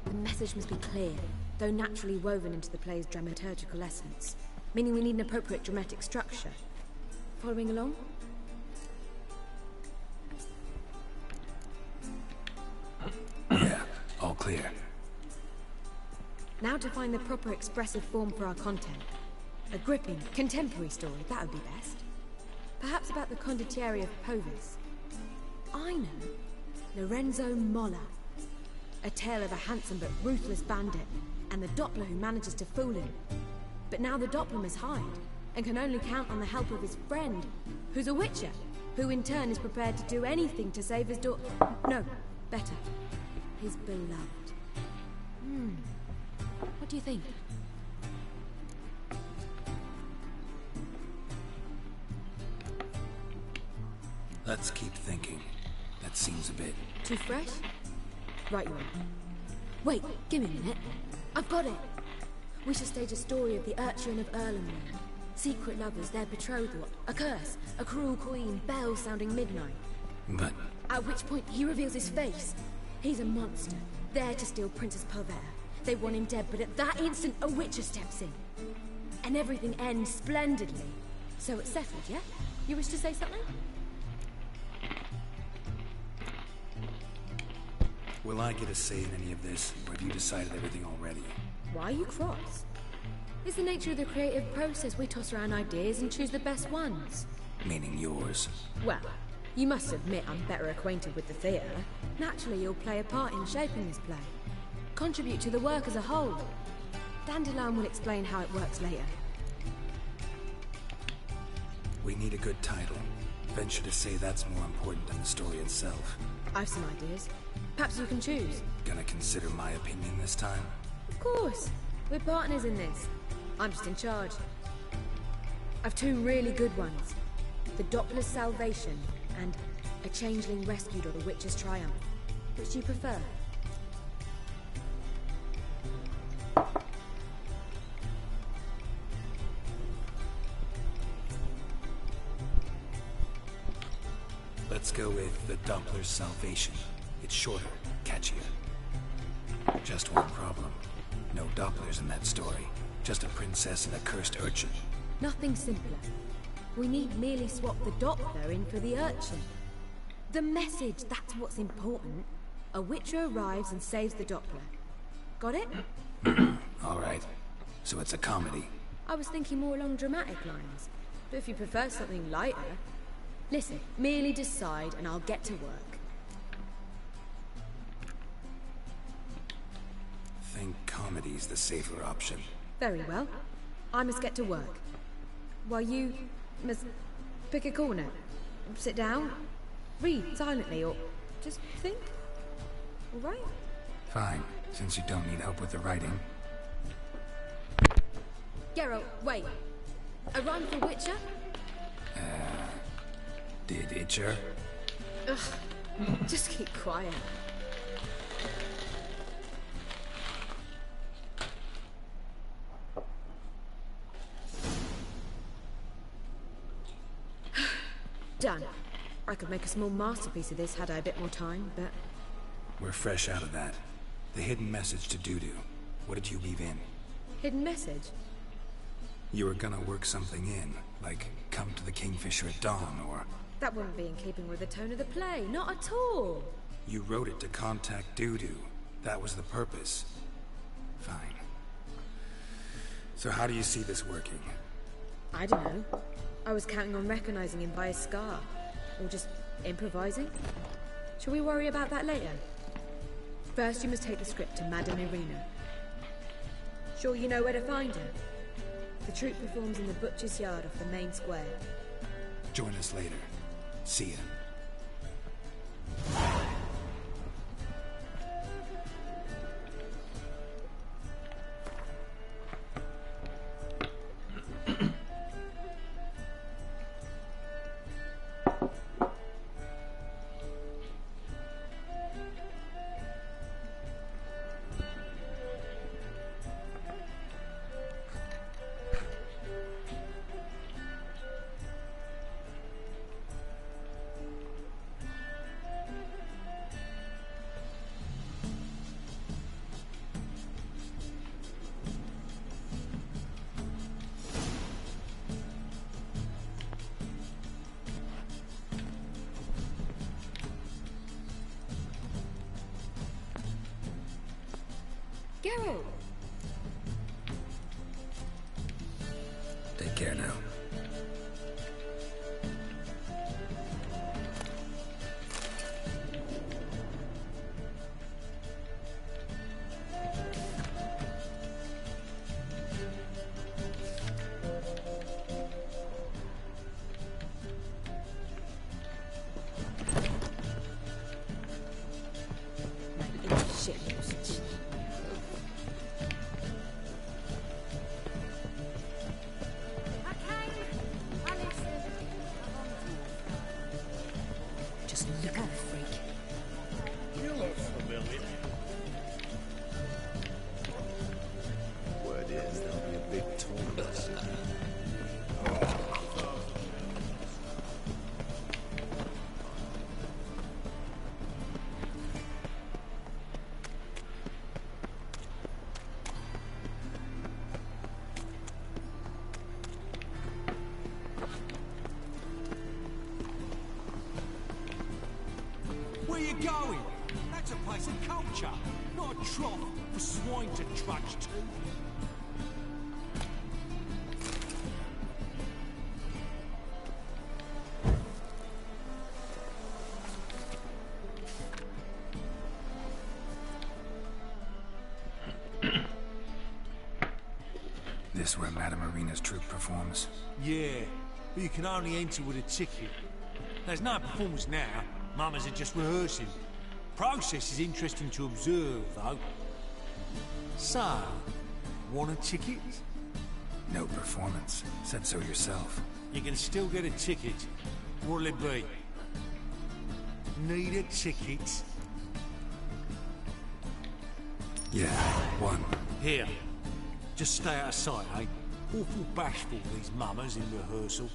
The message must be clear, though naturally woven into the play's dramaturgical essence, meaning we need an appropriate dramatic structure. Following along? Yeah, all clear. Now to find the proper expressive form for our content. A gripping, contemporary story, that would be best. Perhaps about the condottieri of Povis. I know. Lorenzo Molla. A tale of a handsome but ruthless bandit, and the Doppler who manages to fool him. But now the Doppler must hide, and can only count on the help of his friend, who's a witcher, who in turn is prepared to do anything to save his daughter. No, better. His beloved. What do you think? Let's keep thinking. That seems a bit... Too fresh? Right you are. Wait, give me a minute. I've got it! We shall stage a story of the urchin of Erlenmeer. Secret lovers, their betrothal, a curse, a cruel queen, bells sounding midnight. But... At which point he reveals his face. He's a monster, there to steal Princess Pavere. They want him dead, but at that instant a witcher steps in. And everything ends splendidly. So it's settled, yeah? You wish to say something? Will I get a say in any of this, or have you decided everything already? Why are you cross? It's the nature of the creative process. We toss around ideas and choose the best ones. Meaning yours. Well, you must admit I'm better acquainted with the theatre. Naturally, you'll play a part in shaping this play. Contribute to the work as a whole. Dandelion will explain how it works later. We need a good title. Venture to say that's more important than the story itself. I've some ideas. Perhaps you can choose. Gonna consider my opinion this time? Of course. We're partners in this. I'm just in charge. I've two really good ones. The Doppler's Salvation and A Changeling Rescued or The Witcher's Triumph. Which do you prefer? Let's go with The Doppler's Salvation. It's shorter, catchier. Just one problem. No Dopplers in that story. Just a princess and a cursed urchin. Nothing simpler. We need merely swap the Doppler in for the urchin. The message, that's what's important. A Witcher arrives and saves the Doppler. Got it? All right. So it's a comedy. I was thinking more along dramatic lines. But if you prefer something lighter... Listen, merely decide and I'll get to work. Think comedy's the safer option. Very well. I must get to work. While you must pick a corner. Sit down, read silently, or just think. All right? Fine, since you don't need help with the writing. Geralt, wait. A rhyme for Witcher? Did Itcher? Ugh. Just keep quiet. Done. I could make a small masterpiece of this had I a bit more time, but... We're fresh out of that. The hidden message to Dudu. What did you weave in? Hidden message? You were gonna work something in, like come to the Kingfisher at dawn, or... That wouldn't be in keeping with the tone of the play, not at all. You wrote it to contact Dudu. That was the purpose. Fine. So how do you see this working? I don't know. I was counting on recognizing him by his scar. Or just improvising. Shall we worry about that later? First, you must take the script to Madame Irina. Sure you know where to find her? The troupe performs in the butcher's yard off the main square. Join us later. See ya. Geralt! Take care now. Just look at the freak. You look familiar. Word is there'll be a big tournament soon. Where you going? That That's a place of culture, not a trough for swine to trudge to. This where Madame Irina's troupe performs? Yeah, but you can only enter with a ticket. There's no performance now. Mamas are just rehearsing. Process is interesting to observe, though. So, want a ticket? No performance. Said so yourself. You can still get a ticket. What'll it be? Need a ticket? Yeah, one. Here. Just stay out of sight, eh? Awful bashful, these mamas in rehearsal.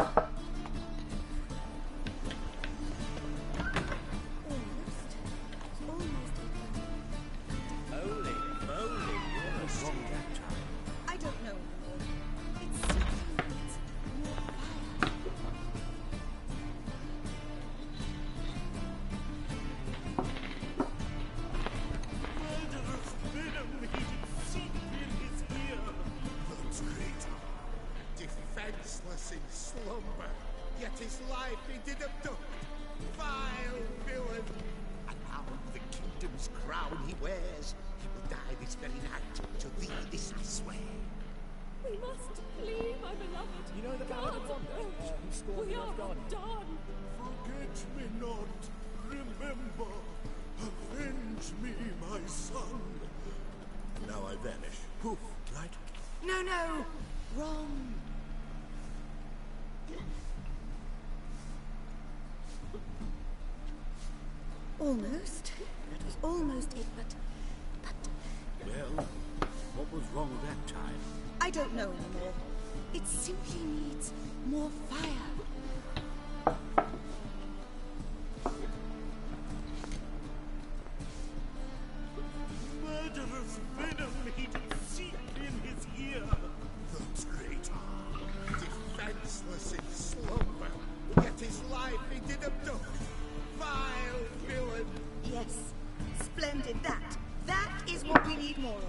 Almost. That was almost it, but... Well, what was wrong that time? I don't know anymore. It simply needs more fire. Murderous venom he did seep in his ear. The traitor, defenseless in slumber, yet his life he did abduct. Vile villain! Yes, splendid. That is what we need more of.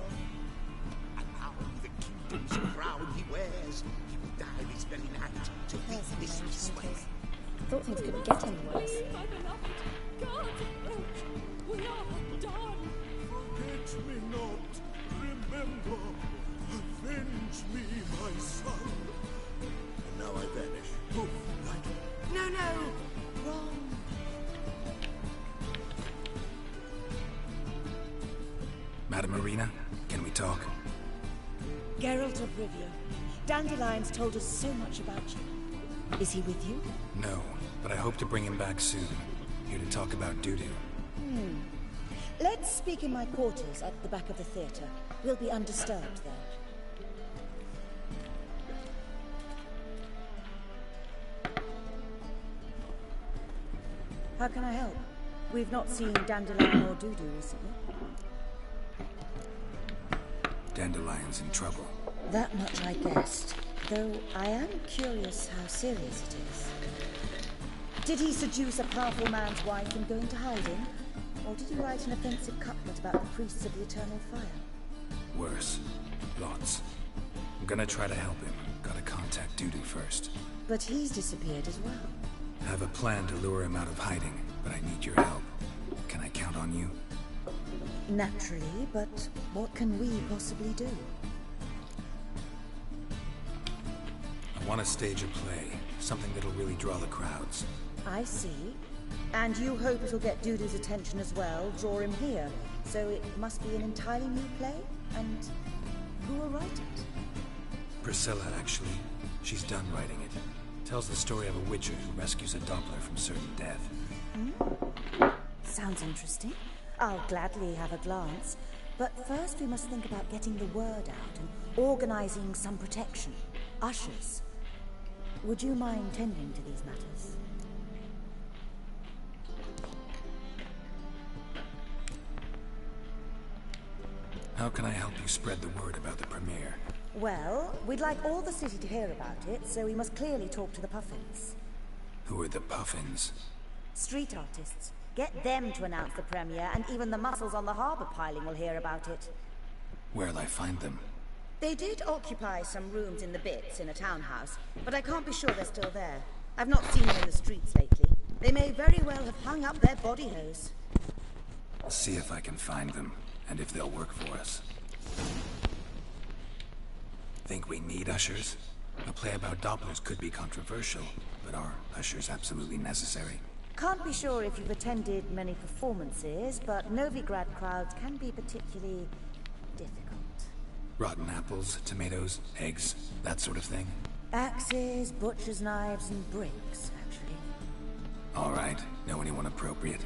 And now the kingdom's crown he wears, he will die this very night to lead this way. I thought things couldn't get any worse. My beloved, God, we are done. Forget me not, remember, avenge me, my son. And now I vanish. Poof, like... No, wrong. Madame Irina, can we talk? Geralt of Rivia, Dandelion's told us so much about you. Is he with you? No, but I hope to bring him back soon. Here to talk about Dudu. Let's speak in my quarters at the back of the theatre. We'll be undisturbed there. How can I help? We've not seen Dandelion or Dudu recently. Dandelion's in trouble. That much I guessed, though I am curious how serious it is. Did he seduce a powerful man's wife and go into hiding? Or did he write an offensive couplet about the priests of the Eternal Fire? Worse. Lots. I'm gonna try to help him. Gotta contact Dudu first. But he's disappeared as well. I have a plan to lure him out of hiding, but I need your help. Can I count on you? Naturally, but what can we possibly do? I want to stage a play. Something that'll really draw the crowds. I see. And you hope it'll get Dudu's attention as well, draw him here. So it must be an entirely new play? And who will write it? Priscilla, actually. She's done writing it. Tells the story of a witcher who rescues a Doppler from certain death. Sounds interesting. I'll gladly have a glance. But first we must think about getting the word out and organizing some protection. Ushers. Would you mind tending to these matters? How can I help you spread the word about the premiere? Well, we'd like all the city to hear about it, so we must clearly talk to the Puffins. Who are the Puffins? Street artists. Get them to announce the premiere, and even the muscles on the harbor piling will hear about it. Where'll I find them? They did occupy some rooms in the Bits in a townhouse, but I can't be sure they're still there. I've not seen them in the streets lately. They may very well have hung up their body hose. I'll see if I can find them, and if they'll work for us. Think we need ushers? A play about Dopplers could be controversial, but are ushers absolutely necessary? Can't be sure if you've attended many performances, but Novigrad crowds can be particularly difficult. Rotten apples, tomatoes, eggs, that sort of thing? Axes, butcher's knives, and bricks, actually. All right. Know anyone appropriate?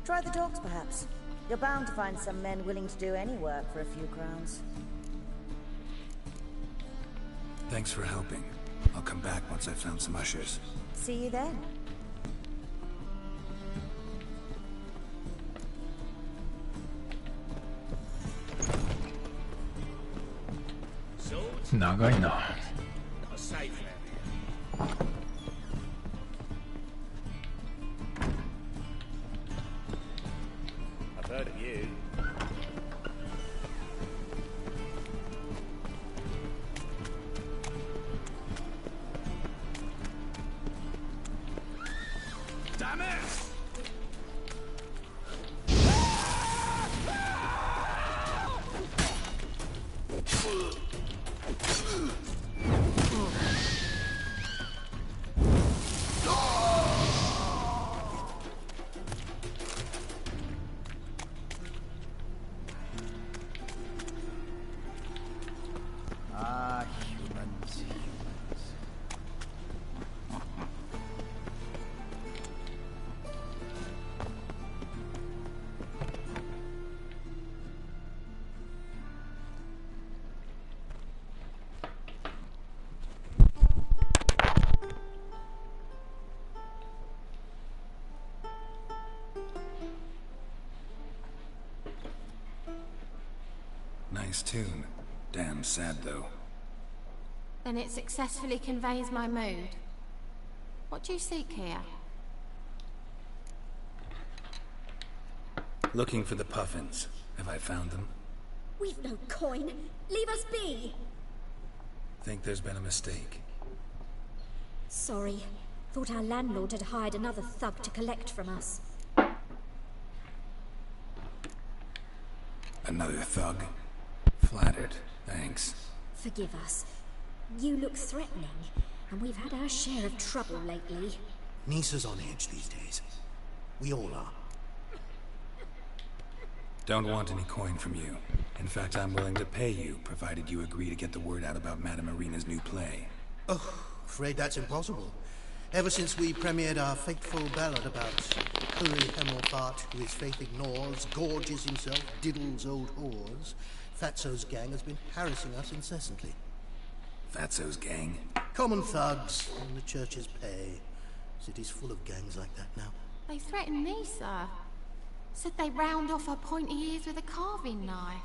Try the dogs, perhaps. You're bound to find some men willing to do any work for a few crowns. Thanks for helping. I'll come back once I've found some ushers. See you then. 長いな。Nice tune. Damn sad, though. Then it successfully conveys my mood. What do you seek here? Looking for the puffins. Have I found them? We've no coin. Leave us be. Think there's been a mistake. Sorry. Thought our landlord had hired another thug to collect from us. Another thug? Flattered. Thanks. Forgive us. You look threatening, and we've had our share of trouble lately. Nisa's on edge these days. We all are. Don't want any coin from you. In fact, I'm willing to pay you, provided you agree to get the word out about Madame Irina's new play. Oh, afraid that's impossible. Ever since we premiered our fateful ballad about Holy Hemmelfart, who his faith ignores, gorges himself, diddles old whores, Fatso's gang has been harassing us incessantly. Fatso's gang? Common thugs in the church's pay. City's full of gangs like that now. They threatened Nisa. Said they round off her pointy ears with a carving knife.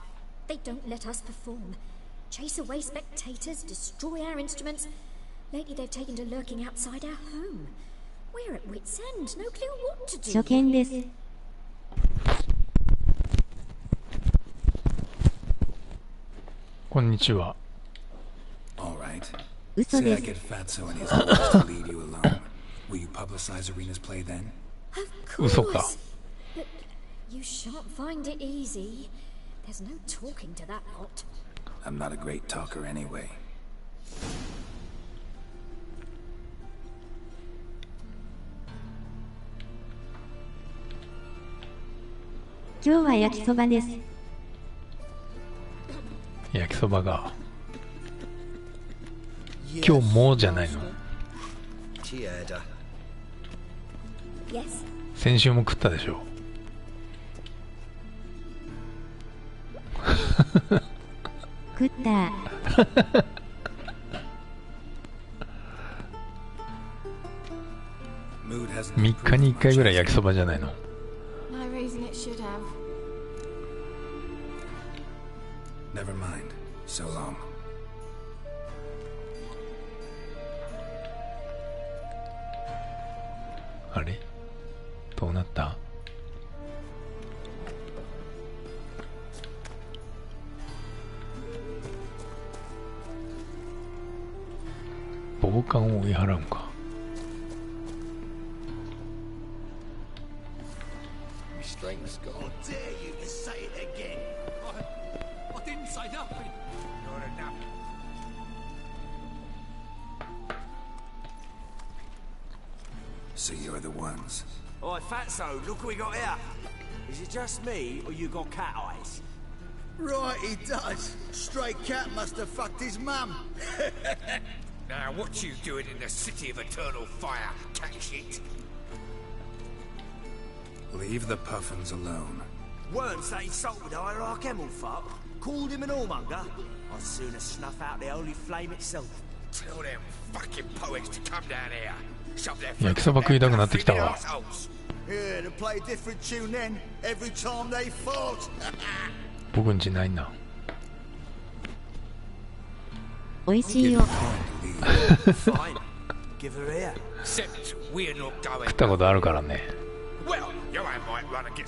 They don't let us perform. Chase away spectators, destroy our instruments. Lately they've taken to lurking outside our home. We're at wit's end, no clue what to do. 初見です。こんにちは。All right. 嘘で Say I す。 get Fatso and his boys to leave you alone. Will you publicize Irina's play then? Of 嘘か。 course. But you shan't find it easy. There's no talking to that lot. I'm not a great talker anyway. 今日は焼きそばです。焼きそばが。今日もじゃないの。 Yes. 先週も食ったでしょ。食った。3日に1回ぐらい焼きそばじゃないの。 No reason it should have. Never mind. So long. あれどうなった？暴漢を追い払うんか。So you're the ones. Oi, Fatso, look what we got here. Is it just me, or you got cat eyes? Right, he does. Stray cat must have fucked his mum. Now, what you doing in the city of eternal fire, cat shit? Leave the puffins alone. Worms that insulted hierarch Emelfart, called him an whoremonger. I'd sooner snuff out the holy flame itself. Tell them fucking poets to come down here. 焼きそば食いたくなってきたわ。Yeah, to play a different tune then every time they fought. 僕んちないな。美味しいよ。食ったことあるからね。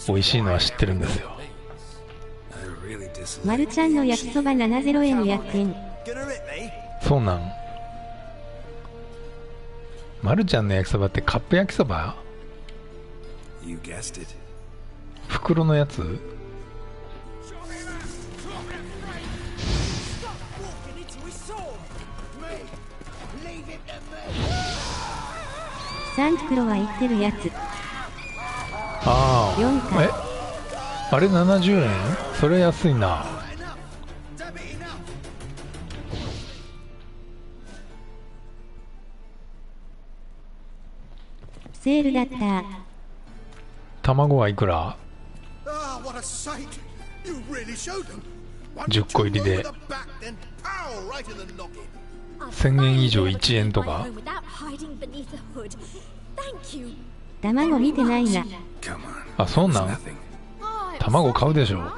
美味しいのは知ってるんですよ。マルちゃんの焼きそば70円やってん。そうなん。マルちゃんの焼きそばってカップ焼きそば？袋のやつ？3袋は言ってるやつ。ああ。あれ70円？それ安いな。セールだった。卵はいくら？10個入りで1000円以上1円とか。卵見てないな。あ、そうなん？卵買うでしょ。How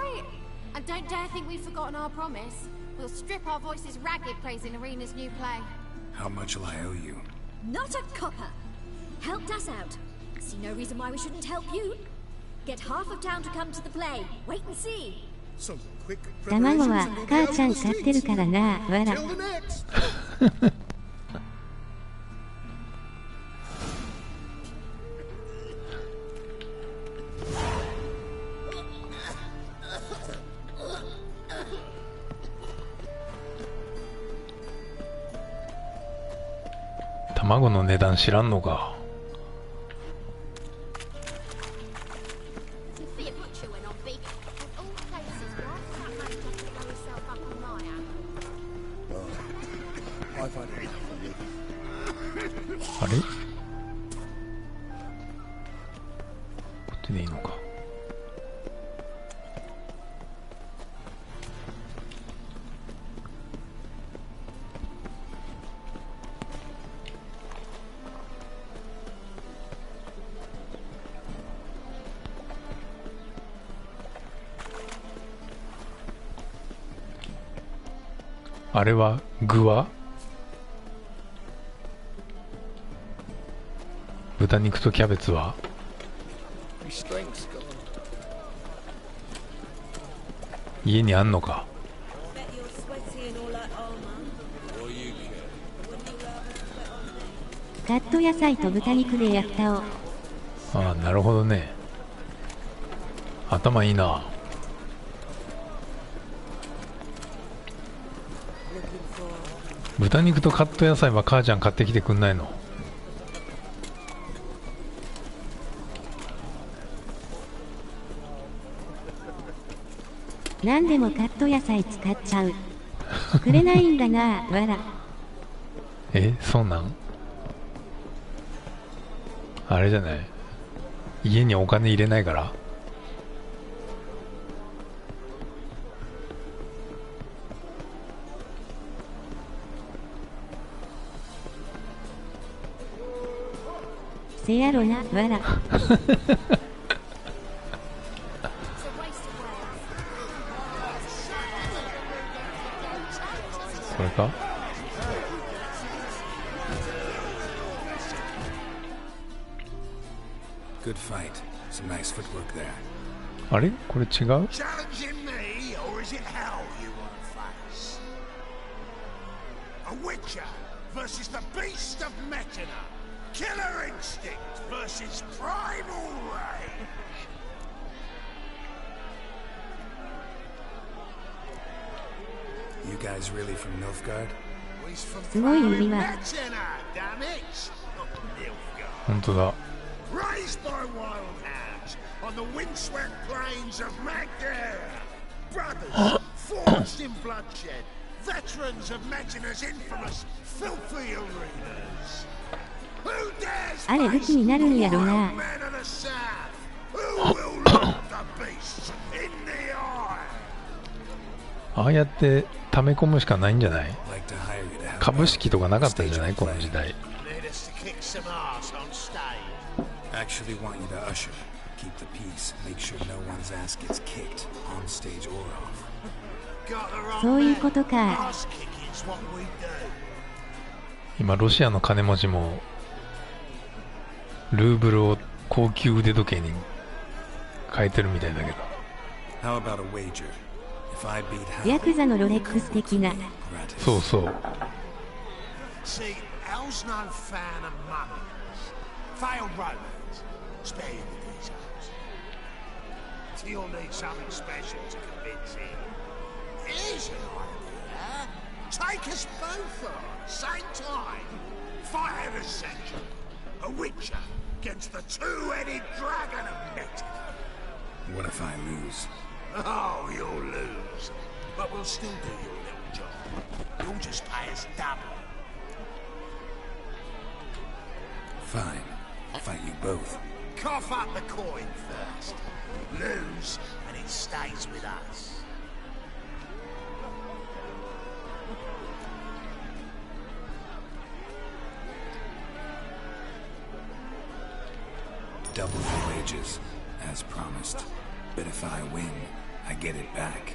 much will I owe you? Not a copper. Helped us out. See no reason why we shouldn't help you. Get half of town to come to the play. Wait and see. 卵は母ちゃん買ってるからな、わら。卵の値段知らんのか。あれ？こっちでいいのか。あれは具は？豚肉とキャベツは？家にあんのか？カット野菜と豚肉でやったお。ああ、なるほどね。頭いいな。豚肉とカット野菜は母ちゃん買ってきてくんないの？何でもカット野菜使っちゃう。くれないんだな、わら。そうなん？あれじゃない？家にお金入れないから？せやろな、わら。これか？ Good fight. Some nice footwork there. あれこれ違う Challenging me, or is it hell you want to face? A Witcher versus the beast of Mechina. Killer instinct versus primal rage. You guys really from Nilfgaard? すごい指輪。 Mechina, damn it! Not Nilfgaard. 本当だ。 Raised by wild hands on the windswept plains of Magdala. Brothers forged in bloodshed. Veterans of Mechina's infamous filthy arenas. Who dares あれ武器になるんやろな。 men of the south? Who will look the beasts in the eye? ああやって溜め込むしかないんじゃない？株式とかなかったんじゃないこの時代。 Need us to kick some ass on stage. Actually want you to usher. Keep the peace. Make sure no one's ass gets kicked on stage or off. Got the wrong そういう man. ことか。 Ass kicking's what we do. 今ロシアの金持ちもルーブルを高級腕時計に変えてるみたいだけど。 How about a wager? If I beat Hal, ヤクザのロレックス的な。そうそう。 See, Al's no fan of mummies. Failed romance. Spare you the details. You'll need something special to convince him. Here's an idea. Take us both on, same time. Fight of the century. A Witcher against the two-headed dragon of Mechina. what if I lose? Oh, you'll lose. But we'll still do your little job. You'll just pay us double. Fine. I'll fight you both. Cough up the coin first. Lose, and it stays with us. Double the wages, as promised. But if I win, I get it back.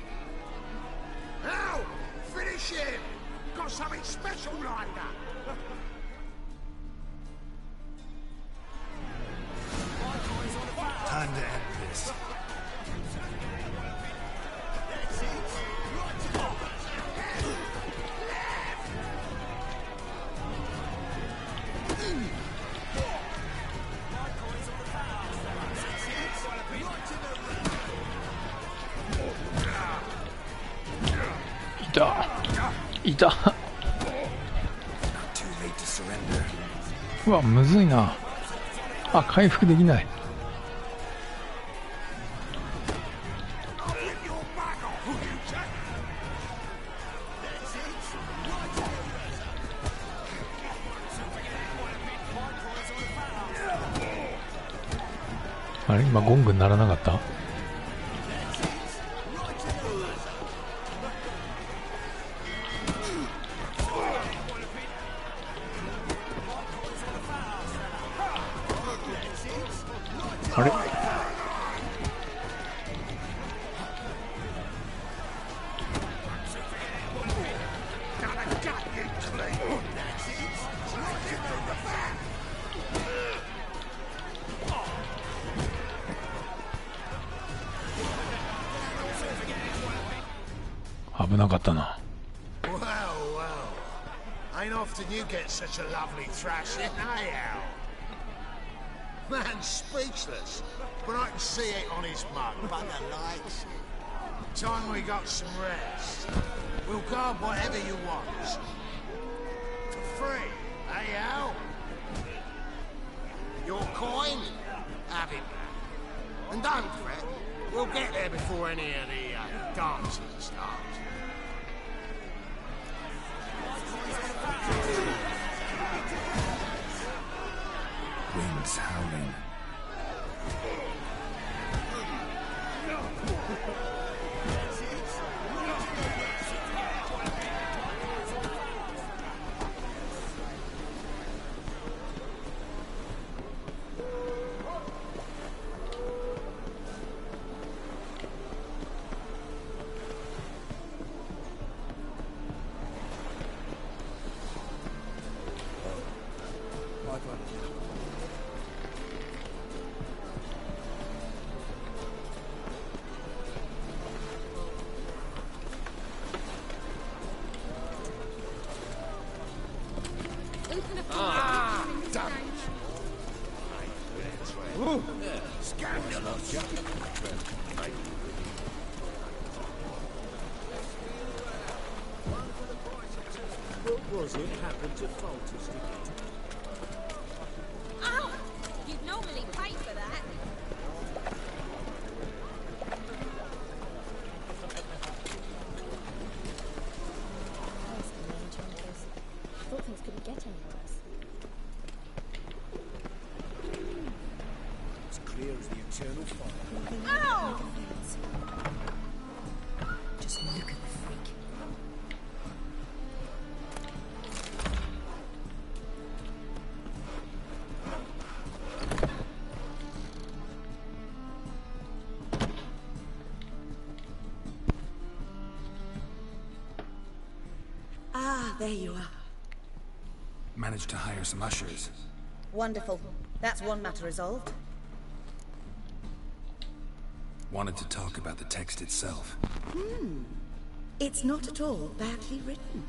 Now, finish him! Got something special lined up. Time to end this.いた。うわむずいな。あ回復できない。あれ今ゴングにならなかった？あれ危なかったな。 Well, well. Ain't often you get such a lovely thrashing, eh, Al? Man's speechless, but I can see it on his mug. Bugger likes it. Time we got some rest. We'll guard whatever you want. For free, eh, Al? Your coin? Have it. And don't fret, we'll get there before any of the dancing starts. Winds howling. Ah, damn it. Ooh. Scandalous. What was it happened to Falter's ticket? Ow! You'd normally pay for that. I thought things couldn't get any worse. As clear as the eternal fire. Ow! Just look at the freak. Ah, there you are. Managed to hire some ushers. Wonderful. That's one matter resolved. Wanted to talk about the text itself. It's not at all badly written.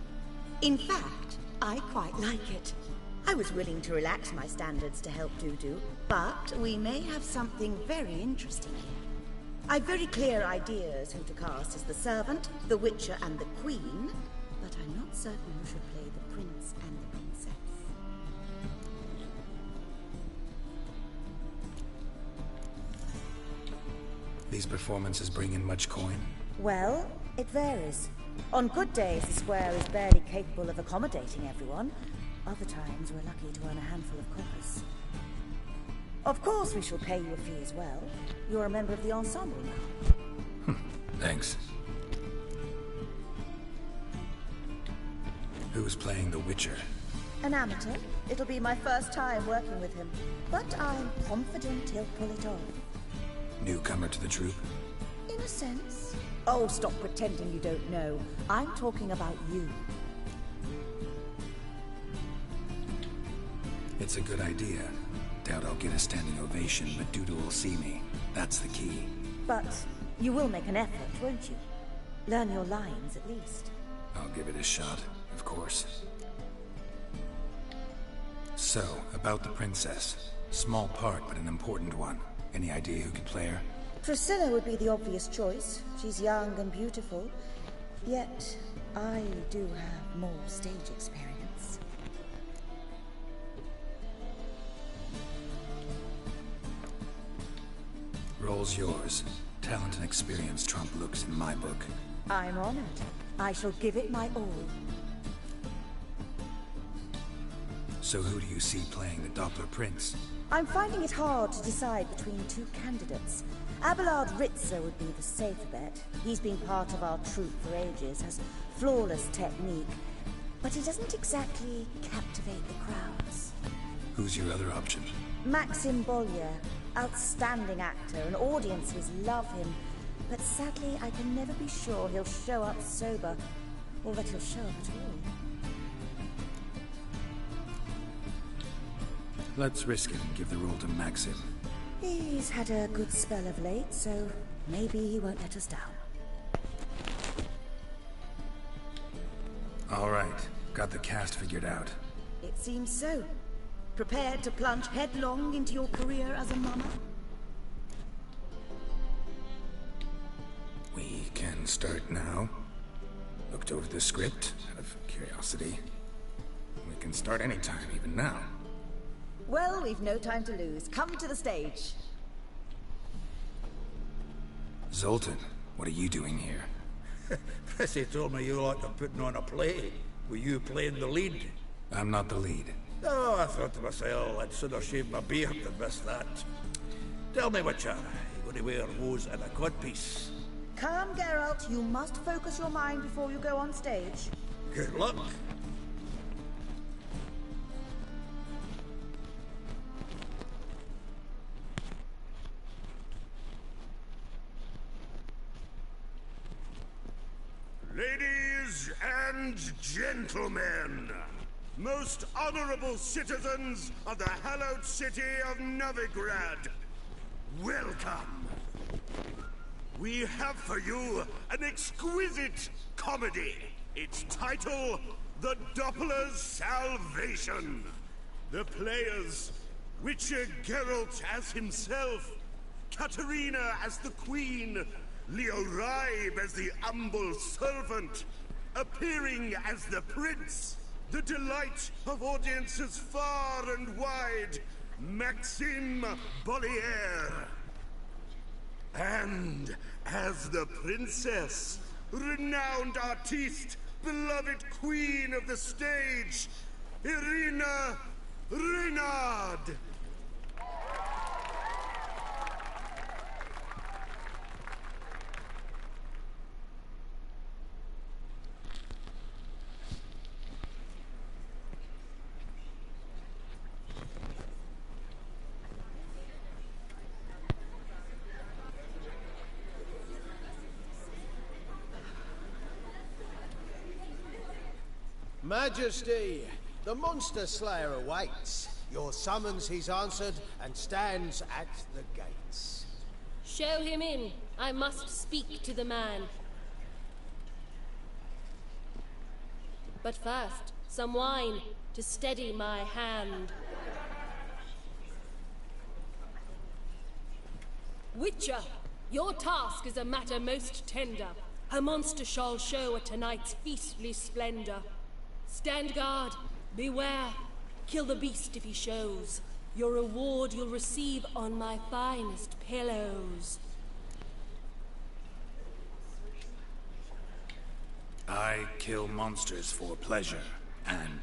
In fact, I quite like it. I was willing to relax my standards to help Dudu, but we may have something very interesting here. I've very clear ideas who to cast as the servant, the Witcher, and the Queen, but I'm not certain who should play the Prince and the Princess. These performances bring in much coin? Well, it varies. On good days, the square is barely capable of accommodating everyone. Other times, we're lucky to earn a handful of coppers. Of course, we shall pay you a fee as well. You're a member of the ensemble now. Thanks. Who's playing the Witcher? An amateur. It'll be my first time working with him, but I'm confident he'll pull it off. Newcomer to the troupe? In a sense. Oh, stop pretending you don't know. I'm talking about you. It's a good idea. Doubt I'll get a standing ovation, but Dudu will see me. That's the key. But you will make an effort, won't you? Learn your lines, at least. I'll give it a shot, of course. So, about the princess. Small part, but an important one. Any idea who could play her? Priscilla would be the obvious choice. She's young and beautiful. Yet, I do have more stage experience. Role's yours. Talent and experience trump looks in my book. I'm honored. I shall give it my all. So who do you see playing the Doppler Prince? I'm finding it hard to decide between two candidates. Abelard Ritzer would be the safer bet. He's been part of our troupe for ages, has flawless technique, but he doesn't exactly captivate the crowds. Who's your other option? Maxim Bollier, outstanding actor, and audiences love him. But sadly, I can never be sure he'll show up sober, or that he'll show up at all. Let's risk it and give the role to Maxim. He's had a good spell of late, so maybe he won't let us down. All right, got the cast figured out. It seems so. Prepared to plunge headlong into your career as a mama? We can start now. Looked over the script, out of curiosity. We can start anytime, even now. Well, we've no time to lose. Come to the stage. Zoltan, what are you doing here? Prissy told me you liked putting on a play. Were you playing the lead? I'm not the lead. Oh, I thought to myself, I'd sooner shave my beard than miss that. Tell me, Witcher, you going to wear hose and a codpiece? Calm, Geralt. You must focus your mind before you go on stage. Good luck. Ladies and gentlemen, most honorable citizens of the hallowed city of Novigrad, welcome. We have for you an exquisite comedy. Its title, The Doppler's Salvation. The players, Witcher Geralt as himself, Katarina as the queen, Leo Ribe as the humble servant, appearing as the prince, the delight of audiences far and wide, Maxime Bollier. And as the princess, renowned artiste, beloved queen of the stage, Irina Reynard. Majesty, the Monster Slayer awaits. Your summons he's answered and stands at the gates. Show him in. I must speak to the man. But first, some wine to steady my hand. Witcher, your task is a matter most tender. A monster shall show at tonight's feastly splendor. Stand guard, beware, kill the beast if he shows. Your reward you'll receive on my finest pillows. I kill monsters for pleasure, and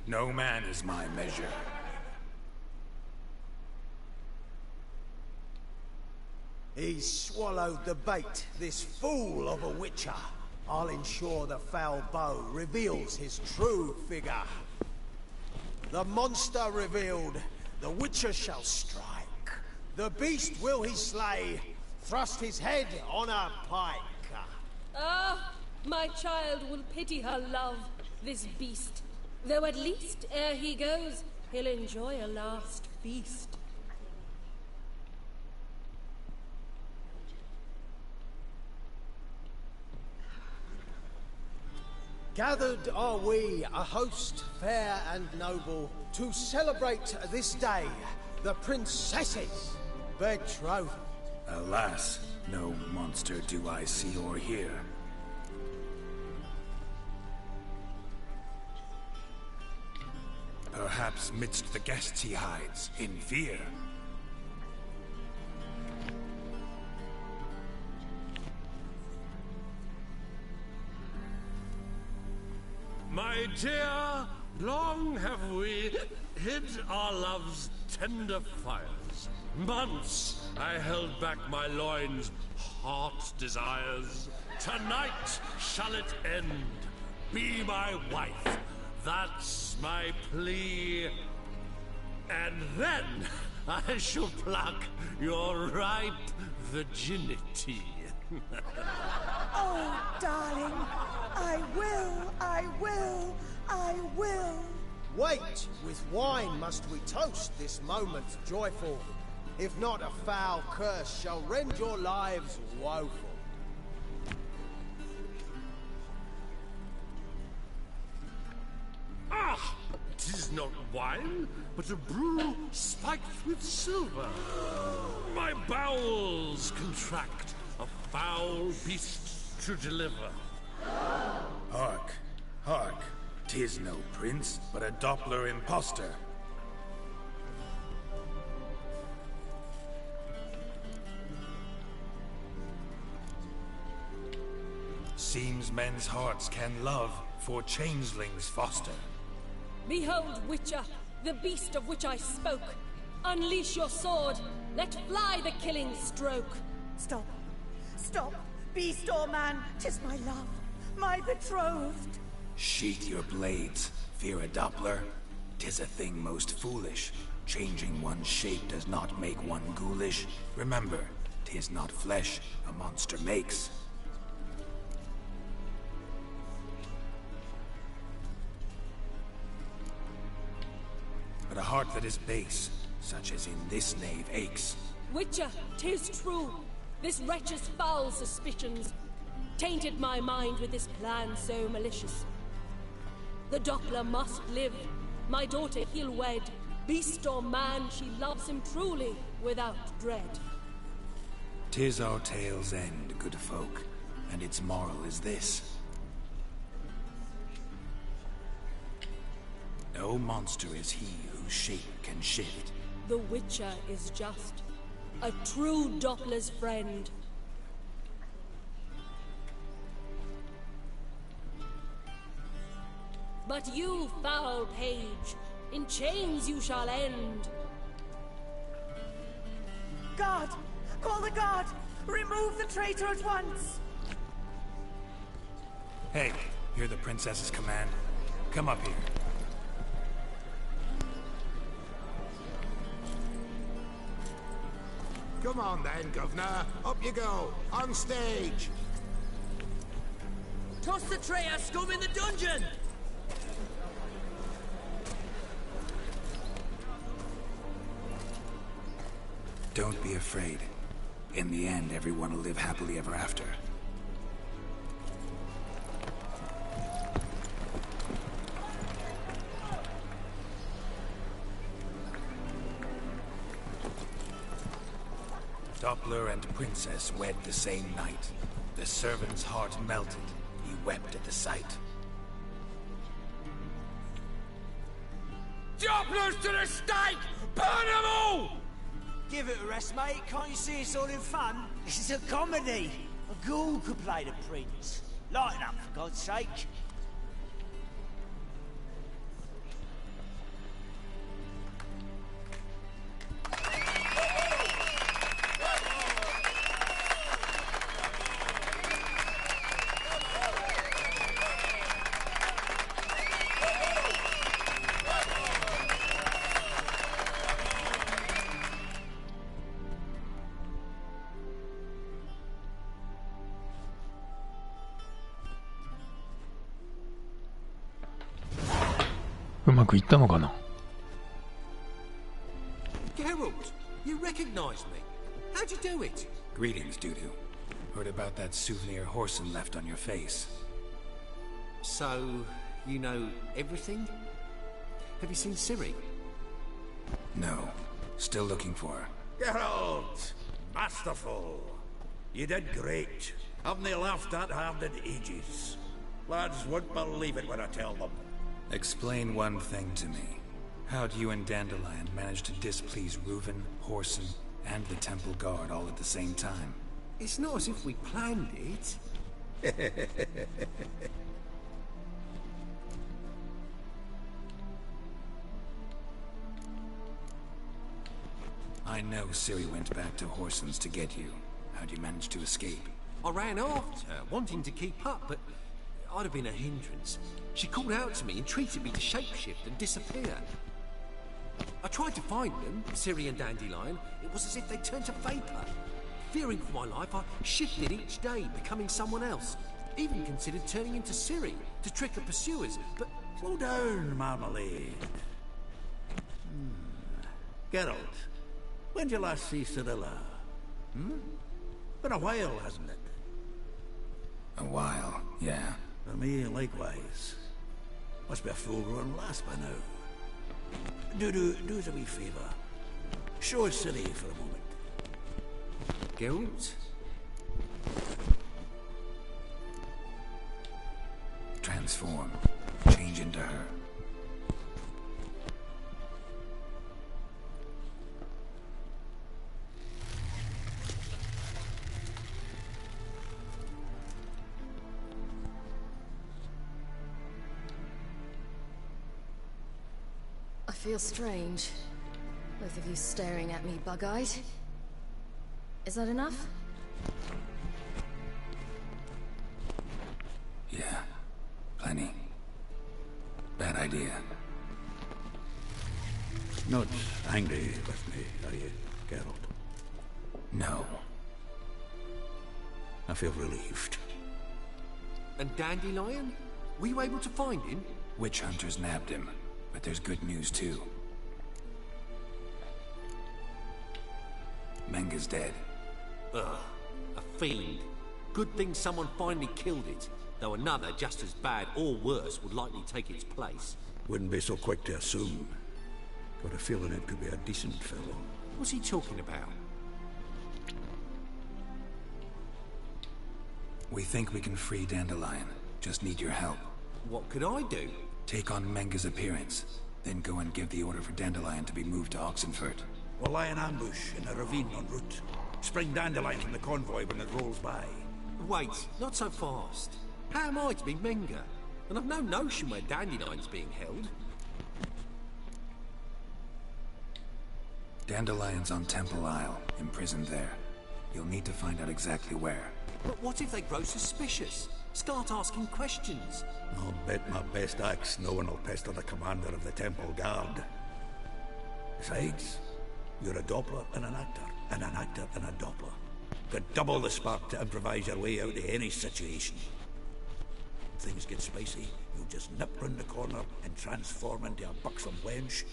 no man is my measure. He's swallowed the bait, this fool of a Witcher. I'll ensure the foul bow reveals his true figure. The monster revealed, the Witcher shall strike. The beast will he slay, thrust his head on a pike. Ah, my child will pity her love, this beast. Though at least, ere he goes, he'll enjoy a last feast. Gathered are we, a host fair and noble, to celebrate this day, the princess's betrothal. Alas, no monster do I see or hear. Perhaps midst the guests he hides, in fear. My dear, long have we hid our love's tender fires. Months I held back my loins' heart desires. Tonight shall it end. Be my wife. That's my plea. And then I shall pluck your ripe virginity. Oh, darling, I will. Wait, with wine must we toast this moment joyful. If not, a foul curse shall rend your lives woeful. Ah! 'Tis not wine, but a brew spiked with silver. My bowels contract, a foul beast to deliver. Hark, hark. 'Tis no prince, but a Doppler impostor. Seems men's hearts can love, for changelings foster. Behold, Witcher, the beast of which I spoke. Unleash your sword. Let fly the killing stroke. Stop. Stop. Beast or man, 'tis my love, my betrothed. Sheath your blades, fear a Doppler. 'Tis a thing most foolish. Changing one's shape does not make one ghoulish. Remember, 'tis not flesh a monster makes. But a heart that is base, such as in this knave aches. Witcher, 'tis true. This wretch's foul suspicions tainted my mind with this plan so malicious. The Doppler must live. My daughter he'll wed. Beast or man, she loves him truly, without dread. 'Tis our tale's end, good folk, and its moral is this. No monster is he whose shape can shift. The Witcher is just a true Doppler's friend. But you, foul page, in chains you shall end. Guard! Call the guard! Remove the traitor at once! Hey, hear the princess's command? Come up here. Come on then, Governor. Up you go. On stage. Toss the traitor scum in the dungeon! Don't be afraid. In the end, everyone will live happily ever after. Doppler and Princess wed the same night. The servant's heart melted. He wept at the sight. Dopplers to the stake! Burn them all! Give it a rest, mate. Can't you see it's all in fun? This is a comedy. A ghoul could play the prince. Lighten up, for God's sake.うまくいったのかな? Geralt, you recognize me. How'd you do it? Greetings, Dudu. Heard about that souvenir Horson left on your face. So, you know everything? Have you seen Ciri? No. Still looking for her. Geralt! Masterful! You did great. Haven't they laughed that hard in ages? Lads won't believe it when I tell them. Explain one thing to me. How do you and Dandelion manage to displease Reuven, Horson, and the Temple Guard all at the same time? It's not as if we planned it. I know Ciri went back to Horson's to get you. How'd you manage to escape? I ran after her, wanting to keep up, but I'd have been a hindrance. She called out to me and treated me to shapeshift and disappear. I tried to find them, Ciri and Dandelion. It was as if they turned to vapor. Fearing for my life, I shifted each day, becoming someone else. Even considered turning into Ciri to trick the pursuers, but... Slow down, Marmalade. Geralt, when did you last see Cyrilla? Been a while, hasn't it? A while, yeah. For me, likewise. Must be a full-grown lass by now. Do us a wee favour. Show us Ciri for a moment. Geralt? Transform. Change into her. I feel strange. Both of you staring at me bug-eyed. Is that enough? Yeah. Plenty. Bad idea. Not angry with me, are you, Geralt? No. I feel relieved. And Dandelion? Were you able to find him? Witch hunters nabbed him, but there's good news too. Menga's dead. Ugh, a fiend. Good thing someone finally killed it. though another just as bad or worse would likely take its place. Wouldn't be so quick to assume. Got a feeling it could be a decent fellow. What's he talking about? We think we can free Dandelion. Just need your help. What could I do? Take on Menga's appearance, then go and give the order for Dandelion to be moved to Oxenfurt. We'll lie in ambush in a ravine en route. Spring Dandelion from the convoy when it rolls by. Wait, not so fast. How am I to be Menga? And I've no notion where Dandelion's being held. Dandelion's on Temple Isle, imprisoned there. You'll need to find out exactly where. But what if they grow suspicious? Start asking questions. I'll bet my best axe no one will pester the commander of the Temple Guard. Besides, you're a Doppler and an actor and a Doppler. Got double the spark to improvise your way out of any situation. When things get spicy, you'll just nip round the corner and transform into a buxom wench,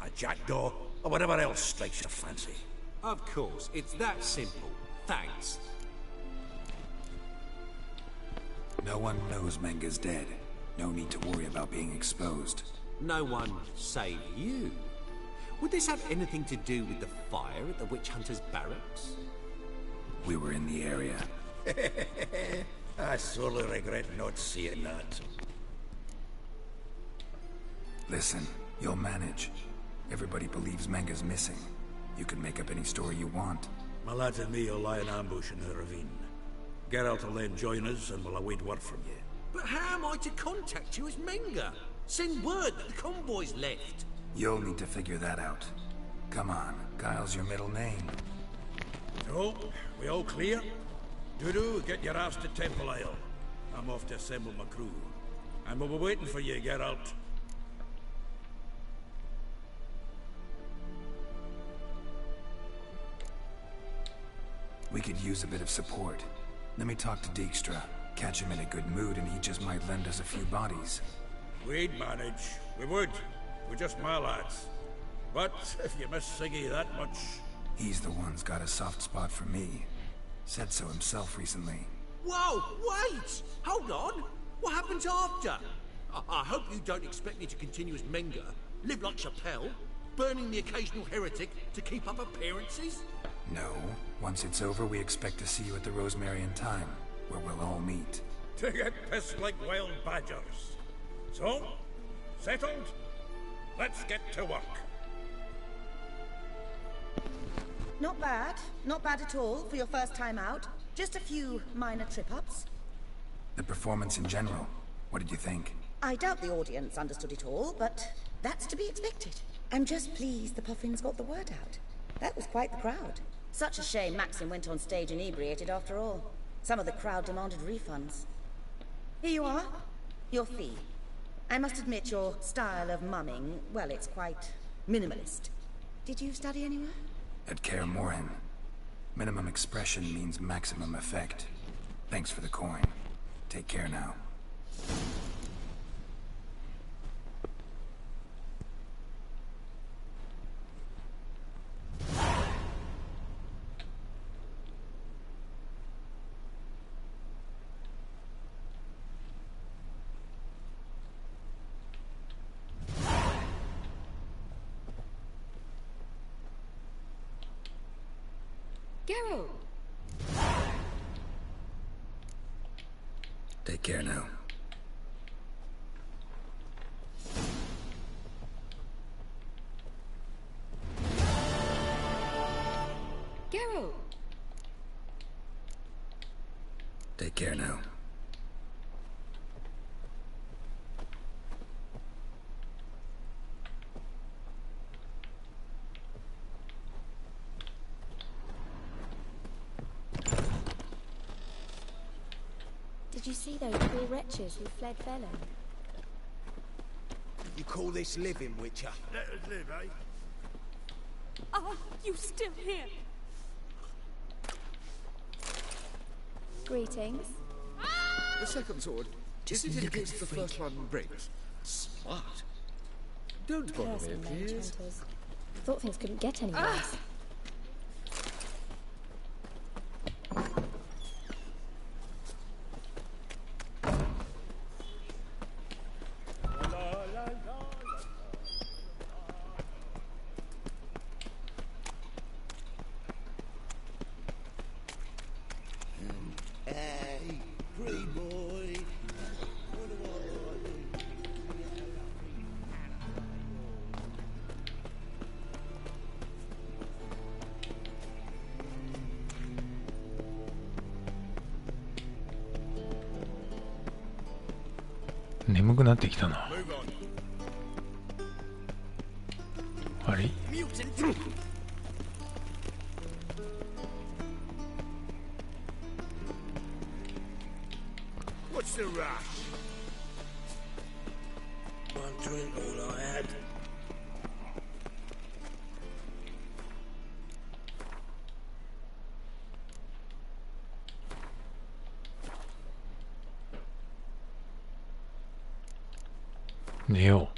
a jackdaw, or whatever else strikes your fancy. Of course, it's that simple. Thanks. No one knows Menga's dead. No need to worry about being exposed. No one, save you. Would this have anything to do with the fire at the witch hunter's barracks? We were in the area. I sorely regret not seeing that. Listen, you'll manage. Everybody believes Menga's missing. You can make up any story you want. My lads and me will lie in ambush in the ravine. Geralt will then join us and we'll await word from you. But how am I to contact you as Menga? Send word that the convoy's left. You'll need to figure that out. Come on, Guile's your middle name. So, we all clear? Dudu, get your ass to Temple Isle. I'm off to assemble my crew. And we'll be waiting for you, Geralt. We could use a bit of support. Let me talk to Dijkstra. Catch him in a good mood and he just might lend us a few bodies. We'd manage. We would. We're just my lads. But if you miss Siggy that much... He's the one's got a soft spot for me. Said so himself recently. Whoa, wait! Hold on! What happens after? I hope you don't expect me to continue as Menga, live like Chappelle, burning the occasional heretic to keep up appearances? No. Once it's over, we expect to see you at the Rosemary in Time, where we'll all meet. To get pissed like wild badgers. So, settled? Let's get to work. Not bad. Not bad at all for your first time out. Just a few minor trip-ups. The performance in general, what did you think? I doubt the audience understood it all, but that's to be expected. I'm just pleased the Puffins got the word out. That was quite the crowd. Such a shame Maxim went on stage inebriated after all. Some of the crowd demanded refunds. Here you are. Your fee. I must admit your style of mumming, well, it's quite minimalist. Did you study anywhere? At Kaer Morhen. Minimum expression means maximum effect. Thanks for the coin. Take care now. Geralt! Take care now. Geralt! Take care now. Did you see those poor wretches who fled Velen? You call this living, Witcher? Let us live, eh? Ah, you still here? Greetings. The second sword, isn't it in case the first one breaks? Smart. Don't bother me, Curse them, please. enchanters. Thought things couldn't get any worse. 眠くなってきたな。あれ？ What's the rush? One drink, all I had. Neil.